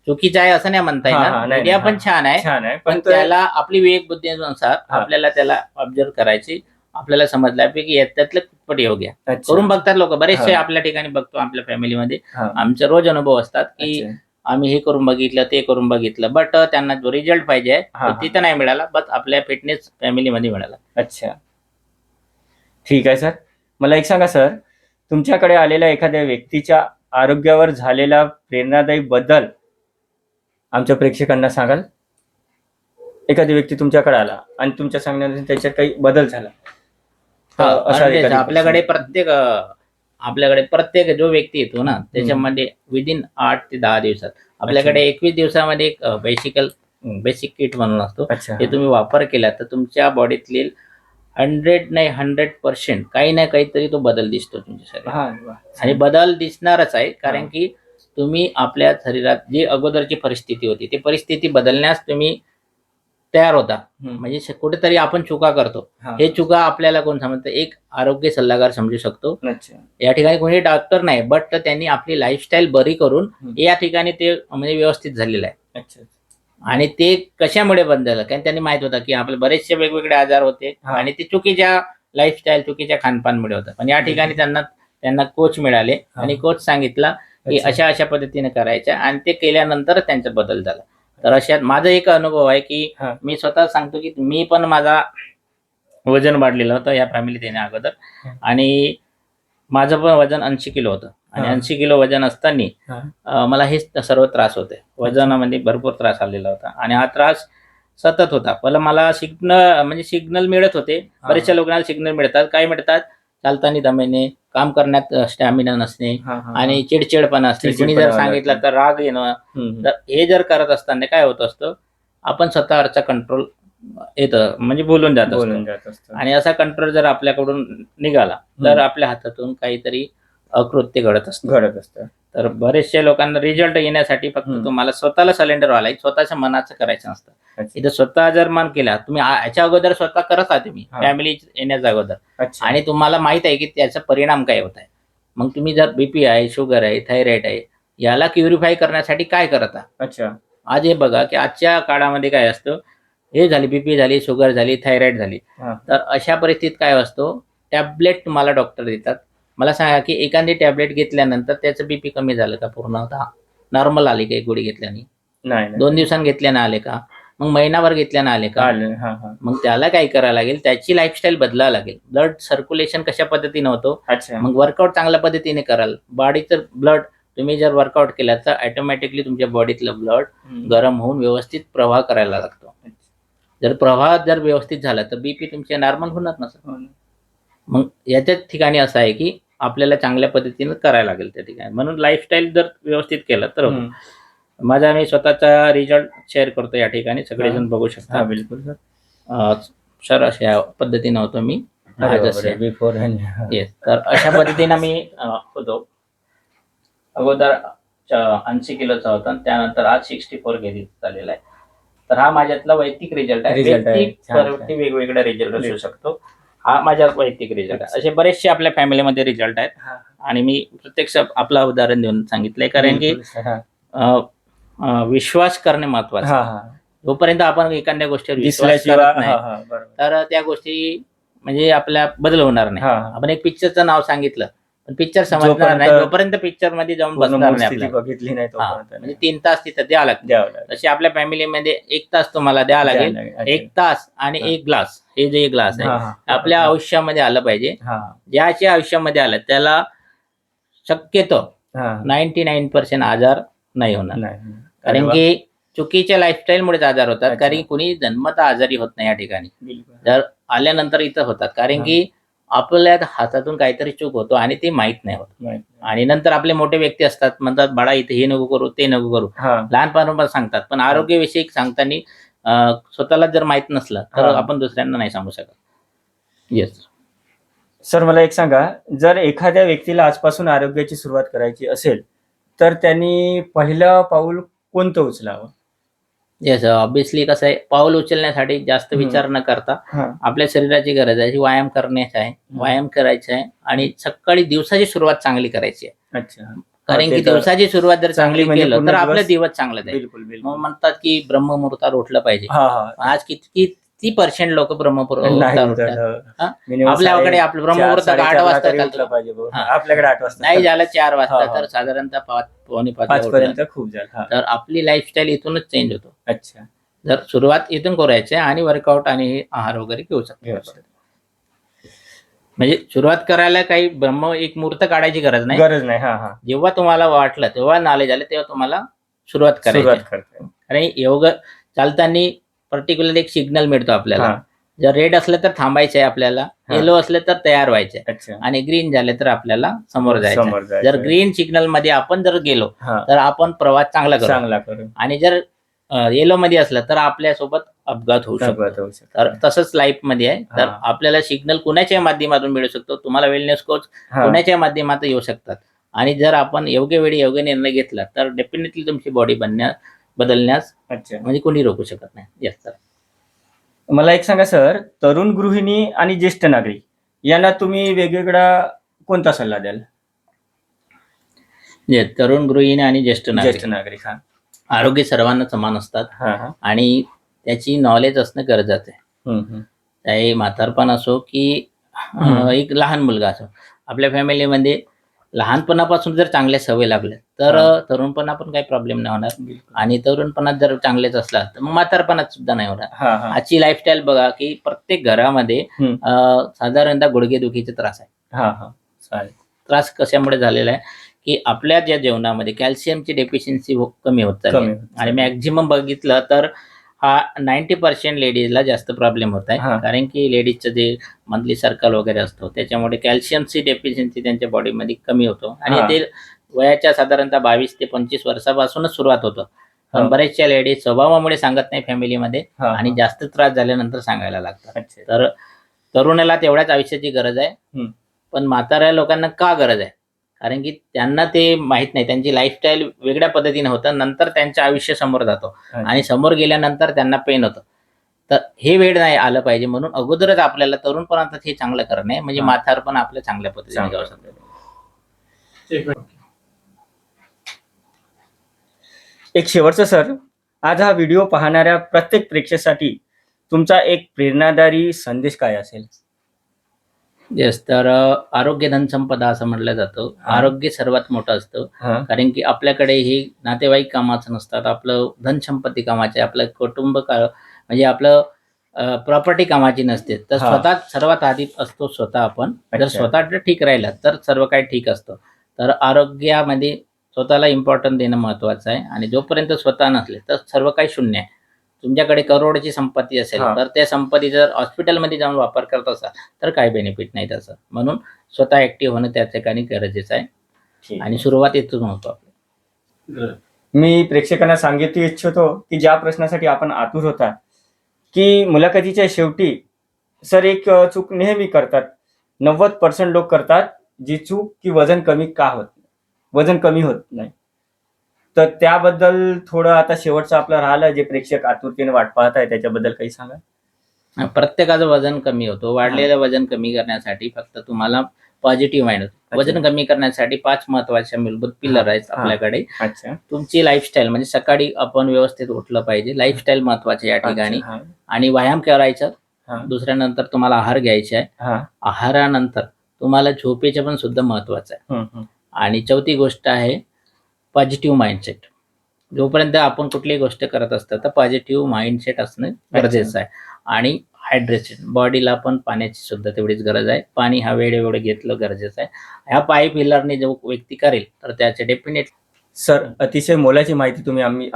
चुकीचा आहे असं नाही म्हणता हा, हा, येणार, नाही, मीडिया नाही, पण हा. छान आहे, छान आहे पण तो- त्याला आपली विवेक बुद्धीनुसार हा. आपल्याला त्याला ऑब्झर्व करायची, आपल्याला समजल्यापैकी त्यातलं कितपट योग्य आहे. अच्छा. करून बघतात लोक बरेचसे, हा. आपल्या ठिकाणी बघतो, आपल्या फॅमिलीमध्ये हा. आमचे रोज अनुभव असतात की अच्छा. आम्ही हे करून बघितलं ते करून बघितलं, बट त्यांना जो रिझल्ट पाहिजे हा, तो तिथं नाही मिळाला, बस आपल्या फिटनेस फॅमिलीमध्ये मिळाला. अच्छा, ठीक आहे सर. मला एक सांगा सर, तुमच्याकडे आलेल्या एखाद्या व्यक्तीच्या आरोग्यावर झालेला प्रेरणादायी बदल आमच्या प्रेक्षकांना सांगाल? एखादी व्यक्ती तुमच्याकडे आला आणि तुमच्या सांगण्याने त्याच्यात काही बदल झाला, हा, असा आणि एखादी आपल्याकडे प्रसंग. प्रत्येक जो व्यक्ती येतो ना त्याच्यामध्ये विदिन 8 ते 10 दिवसात आपल्याकडे 21 दिवसामध्ये एक बेसिक किट म्हणून असतो. अच्छा. ते तुम्ही वापर केला तर तुमच्या बॉडीतले 100 नाही 100% काही ना काहीतरी तो बदल दिसतो तुमच्या शरीरात. हा, वा. आणि बदल दिसणारच आहे, कारण हा. की तुम्ही आपल्या शरीरात जी अगोदरची परिस्थिती होती ती परिस्थिती बदलण्यास तुम्ही तयार होता. हम्म. म्हणजे कुठेतरी आपण चुका करतो, हा. हे चुका आपल्याला कोण समजतं? एक आरोग्य सल्लागार समजू शकतो. अच्छा. या ठिकाणी कोणी डॉक्टर नाही, बट त्यांनी आपली लाईफस्टाईल बरी करून या ठिकाणी ते म्हणजे व्यवस्थित झालेलं आहे. अच्छा. आणि ते कशामुळे बंद झालं? कारण त्यांनी माहित होतं की आपले बरेचसे वेगवेगळे आजार होते हा. आणि ते चुकीच्या लाईफस्टाईल चुकीच्या खानपानमुळे होतं. पण या ठिकाणी त्यांना कोच मिळाले हा. आणि कोच सांगितला की अच्छा. अशा अशा पद्धतीने करायच्या, आणि ते केल्यानंतर त्यांचा बदल झाला. तर अशा माझा एक अनुभव आहे की हा. मी स्वतः सांगतो की मी पण माझा वजन वाढलेलं होतं या फॅमिलीत येण्या अगोदर, आणि माझं पण वजन 80 किलो होतं. आणि हा. 80 किलो वजन असताना हा. मला हे सर्व त्रास होते, वजनामध्ये भरपूर त्रास आलेला होता आणि हा त्रास सतत होता. पण मला सिग्नल मिळत होते. हा. बऱ्याचशा लोकांना सिग्नल मिळतात, काय मिळतात? चालताना दमेने, काम करण्यात स्टॅमिना नसणे हा, हा, हा. आणि चिडचिडपणा असणे, कुणी जर चिडचिडपणा सांगितलं वाटतो. तर राग येणं. हम्म. तर हे जर करत असताना काय होत असतं, आपण स्वतःवरचा कंट्रोल येतं, म्हणजे बोलून जात असतो. बोलून जात असतं. आणि असा कंट्रोल जर आपल्याकडून निघाला तर आपल्या हातातून काहीतरी अकृत्य घडत असतं. तर बरेचशा लोकांना रिझल्ट येण्यासाठी फक्त तुम्हाला स्वतःला सलेंडर व्हायला, स्वतःच्या मनाचं करायचं नसतं. अच्छा. इथं स्वतः जर मन केला तुम्ही, याच्या अगोदर स्वतः करत आहात तुम्ही हा. फॅमिली येण्याच्या अगोदर, अच्छा. आणि तुम्हाला माहित आहे की त्याचा परिणाम काय होत आहे. मग तुम्ही जर बीपी आहे, शुगर आहे, थायरॉइड आहे, याला क्युरिफाय करण्यासाठी काय करत आहात? अच्छा. आज हे बघा की आजच्या काळामध्ये काय असतं, हे झाली बीपी झाली, शुगर झाली, थायरॉइड झाली, हा. तर अशा परिस्थितीत काय असतो, टॅबलेट तुम्हाला डॉक्टर देतात. मला सांगा की एखादी टॅबलेट घेतल्यानंतर त्याचं बीपी कमी झालं का? पूर्णतः नॉर्मल आले का? एक गोळी घेतल्याने नाही 2 दिवसांनी घेतल्यानं आले का? मग महिनाभर घेतल्यानं आले का? आलं. हा, हा. मग त्याला काय करायला लागेल, त्याची लाईफस्टाईल बदलावं लागेल. ब्लड सर्क्युलेशन कशा पद्धतीने होतो, अच्छा. मग वर्कआउट चांगल्या पद्धतीने कराल. बॉडीचं ब्लड तुम्ही जर वर्कआउट केलं तर ऑटोमॅटिकली तुमच्या बॉडीतलं ब्लड गरम होऊन व्यवस्थित प्रवाह करायला लागतो. जर प्रवाह जर व्यवस्थित झाला तर बीपी तुमचे नॉर्मल होणार नसतं. मग याच्याच ठिकाणी असं आहे की आपल्याला चांगल्या पद्धतीने करायला लागेल त्या ठिकाणी. म्हणून लाईफस्टाईल जर व्यवस्थित केलं तर होतं. माझा मी स्वतःचा रिझल्ट शेअर करतो या ठिकाणी, सगळेजण बघू शकता. बिलकुल सर. सर अशा पद्धतीने होतो मी बिफोर. येस. तर अशा पद्धतीने मी होतो. अगोदर 80 किलोचा होता, त्यानंतर आज 64 केजी झालेला आहे. तर हा माझ्यातला वैयक्तिक रिझल्ट आहे. वैयक्तिक वेगवेगळा रिझल्ट असू शकतो. हा माझा वैयक्तिक रिझल्ट आहे. असे बरेचसे आपल्या फॅमिलीमध्ये रिझल्ट आहेत, आणि मी प्रत्यक्ष आपला उदाहरण देऊन सांगितलंय, कारण की विश्वास करणे महत्वाचं आहे. जोपर्यंत आपण एखाद्या गोष्टीवर विश्वास करत नाही तर त्या गोष्टी म्हणजे आपल्या बदल होणार नाही. आपण एक पिक्चरचं नाव सांगितलं पण पिक्चर समजणार नाही जोपर्यंत पिक्चर मध्ये जाऊन बसणार नाही आपल्याला. बघितली नाही म्हणजे 3 तास तिथं द्यावं लागतं. तसे आपल्या फॅमिलीमध्ये 1 तास तुम्हाला द्यावा लागेल. 1 तास आणि 1 ग्लास, हे जे ग्लास आहे आपल्या आयुष्यामध्ये आलं पाहिजे. ज्याच्या आयुष्यामध्ये आलं त्याला शक्यतो 99% आजार नाही होणार, कारण की चुकीच्या लाईफस्टाईलमुळेच आजार होतात. कारण की कुणी जन्मता आजारी होत नाही या ठिकाणी, जर आल्यानंतर इथं होतात, कारण की आपल्या हातातून काहीतरी चूक होतो आणि ते माहित नाही होत. आणि नंतर आपले मोठे व्यक्ती असतात, म्हणतात बाळा इथे हे नको करू, ते नको करू, लहानपणापासून सांगतात. पण आरोग्यविषयी सांगताना स्वतःला जर माहित नसलं तर आपण दुसऱ्यांना नाही सांगू शकत. येस सर, मला एक सांगा, जर एखाद्या व्यक्तीला आजपासून आरोग्याची सुरुवात करायची असेल तर त्यांनी पहिलं पाऊल कोणतं उचलावं? येस, ऑब्विसली कसं आहे, पाऊल उचलण्यासाठी जास्त हम्म. विचार न करता हा आपल्या शरीराची गरज आहे, व्यायाम करण्याची आहे, व्यायाम करायचा आहे आणि सकाळी दिवसाची सुरुवात चांगली करायची आहे. अच्छा कारण ते की तर दिवसाची सुरुवात जर चांगली चांगली म्हणजे केलं पूर्ण तर आपला दिवस- दिवस चांगला जाईल. बिलकुल मग बिलकुल म्हणतात की ब्रह्ममुहूर्तावर उठलं पाहिजे. हा हा आज किती पर्सेंट लोक नाही ब्रह्ममुहूर्तावर उठत, उठतात? हा? minimum आपल्याकडे आपलं ब्रह्ममुहूर्त 4:30 8 वाजता तरी चालतो. उठलं पाहिजे भाऊ. हा. आपल्याकडे 8 वाजता नाही झालं 4 वाजता हा, हा. तर साधारणतः 5 पावणे 5 5 पर्यंत खूप झालं. हा तर आपली लाईफस्टाईल इथूनच चेंज होतो. अच्छा जर सुरुवात इथून करायची आणि वर्कआउट आणि हे आहार वगैरे घेऊ शकतो. व्यवस्थित. म्हणजे सुरुवात करायला काही एक मुहूर्त काढायची गरज नाही. गरज नाही. हा हा जेव्हा तुम्हाला वाटलं, तेव्हा नॉलेज आलं, तेव्हा तुम्हाला सुरुवात करायची. सुरुवात करते. आणि योग चालताना पर्टिक्युलर एक सिग्नल मिळतो आपल्याला. हा जर रेड असलं तर थांबायचं आहे आपल्याला, हा. येलो असलं तर तयार व्हायचंय अच्छा आणि ग्रीन झाले तर आपल्याला समोर जायचं. समोर जायचं. जर ग्रीन सिग्नल मध्ये आपण जर गेलो हा तर आपण प्रवास चांगला करू. चांगला करू आणि जर येलो मध्ये असलं तर आपल्यासोबत अपघात होऊ शकतो. सुरुवात होऊ शकते. तर तसंच लाईफ मध्ये आहे. तर हा. आपल्याला सिग्नल कुणाच्या माध्यमातून मिळू शकतो. तुम्हाला वेलनेस कोच हा. कुणाच्या माध्यमातून येऊ शकतात. आणि जर आपण योग्य वेळी योग्य निर्णय घेतला तर डेफिनेटली तुमची बॉडी बदलण्यास अच्छा म्हणजे कोणी रोखू शकत नाही. Yes sir. मला एक सांगा सर, तरुण गृहिणी आणि ज्येष्ठ नागरिक यांना तुम्ही वेगवेगळा कोणता सल्ला द्याल? तरुण गृहिणी आणि ज्येष्ठ ज्येष्ठ नागरिक, नागरिक. हा आरोग्य सर्वांना समान असतात हा हा आणि त्याची नॉलेज असणं गरजेचं आहे. हम्म. त्याही म्हातारपण असो की हम्म. एक लहान मुलगा असो, आपल्या फॅमिलीमध्ये लहानपणापासून जर चांगल्या सवय लागल्या तर हा. तरुणपणा पण काही प्रॉब्लेम नाही होणार. बिलकुल. आणि तरुणपणात जर चांगलेच असला तर मग म्हातारपणात सुद्धा नाही होणार. हा हा आजची लाईफस्टाईल बघा की प्रत्येक घरामध्ये हम्म. साधारणतः गुडघेदुखीचे त्रास आहे. हा हा चालेल. त्रास कशामुळे झालेला आहे की आपल्या ज्या जेवणामध्ये कॅल्शियमची डेफिशियन्सी कमी होत चालली कमी आहे. होत आणि चालली. मॅक्झिमम बघितलं तर हा 90% लेडीजला जास्त प्रॉब्लेम होत आहे. हा. कारण की लेडीजचं जे मंथली सर्कल वगैरे असतो त्याच्यामुळे कॅल्शियमची डेफिशियन्सी त्यांच्या बॉडीमध्ये कमी होतो आणि हा. ते वयाच्या साधारणतः 22 ते 25 वर्षापासूनच सुरुवात होतं. हा. पण बऱ्याचशा लेडीज स्वभावामुळे सांगत नाही फॅमिलीमध्ये हा, आणि हा. जास्त त्रास झाल्यानंतर सांगायला लागतात. अच्छा. तर तरुणाला तेवढ्याच आयुष्याची गरज आहे. हम्म. पण म्हाताऱ्या लोकांना का गरज आहे? कारण की त्यांना ते माहित नाही, त्यांची लाईफस्टाईल वेगळ्या पद्धतीने होतं. नंतर त्यांचं आयुष्य समोर जातो आणि समोर गेल्यानंतर त्यांना पेन होतं. तर हे वेळ नाही आलं पाहिजे म्हणून अगोदरच आपल्याला तरुणपणात हे चांगलं करणं आहे म्हणजे हा. म्हातारपण आपलं चांगल्या पद्धतीने चांगलं. जाऊ शकतं. एक शेवटचं सर, आज हा व्हिडिओ पाहणाऱ्या प्रत्येक प्रेक्षकासाठी तुमचा एक प्रेरणादायी संदेश काय असेल? येस, तर आरोग्य धनसंपदा असं म्हटलं जातं. हा. आरोग्य सर्वात मोठं असतं. हा कारण की आपल्याकडे हे नातेवाईक कामाचं नसतात, आपलं धनसंपत्ती कामाचे, आपलं कुटुंब म्हणजे आपलं प्रॉपर्टी कामाची नसते. तर हा. स्वतः सर्वात आधी असतो स्वतः आपण. जर अच्छा. स्वतः जर ठीक राहिलं तर सर्व काही ठीक असतं. तर आरोग्यामध्ये स्वतःला इम्पॉर्टन्स देणं महत्त्वाचं आहे आणि जोपर्यंत स्वतः नसले तर सर्व काही शून्य आहे. तुमच्याकडे करोडची संपत्ती असेल हा. तर त्या संपत्ती जर हॉस्पिटलमध्ये जाऊन वापर करत असाल तर काही बेनिफिट नाही त्याचं. म्हणून स्वतः ऍक्टिव्ह होणं त्या ठिकाणी गरजेचं आहे ठीक आणि आहे. सुरुवात इथून होतो आपली. मी प्रेक्षकांना सांगितू इच्छितो की ज्या प्रश्नासाठी आपण आतुर होता की मुलाखतीच्या शेवटी सर एक चूक नेहमी करतात, 90% लोक करतात, जी चूक की वजन कमी होत नाही. तर त्याबद्दल थोडं आता शेवटचं आपलं राहिलं, जे प्रेक्षक आतुरतेने वाट पाहत आहे त्याच्याबद्दल काही सांगा. प्रत्येकाचं वजन कमी होतो. वाढलेलं वजन कमी करण्यासाठी फक्त तुम्हाला पॉझिटिव्ह माइंड. वजन कमी करण्यासाठी 5 महत्वाच्या मूलभूत पिलर आहेत हा. आपल्याकडे. अच्छा. तुमची लाईफस्टाईल म्हणजे सकाळी आपण व्यवस्थित उठलं पाहिजे. लाईफस्टाईल महत्वाची या ठिकाणी. अच्छा. हा. आणि व्यायाम करायचा. हा. दुसऱ्यानंतर तुम्हाला आहार घ्यायचा आहे. हा. आहारानंतर तुम्हाला झोपेचे पण सुद्धा महत्वाचं आहे. हम्म, हम्म. आणि चौथी गोष्ट आहे पॉझिटिव्ह माइंडसेट. जोपर्यंत आपण कुठलीही गोष्ट करत असतो तर पॉझिटिव्ह माइंडसेट असणं गरजेचं आहे. आणि हायड्रेशन, बॉडीला पण पाण्याची सुद्धा तेवढीच गरज आहे. पाणी हा वेळेवेळी घेतलं गरजेचं आहे. ह्या 5 पिलरने जो व्यक्ती करेल तर त्याचे डेफिनेट. सर, अतिशय मोलाची माहिती तुम्ही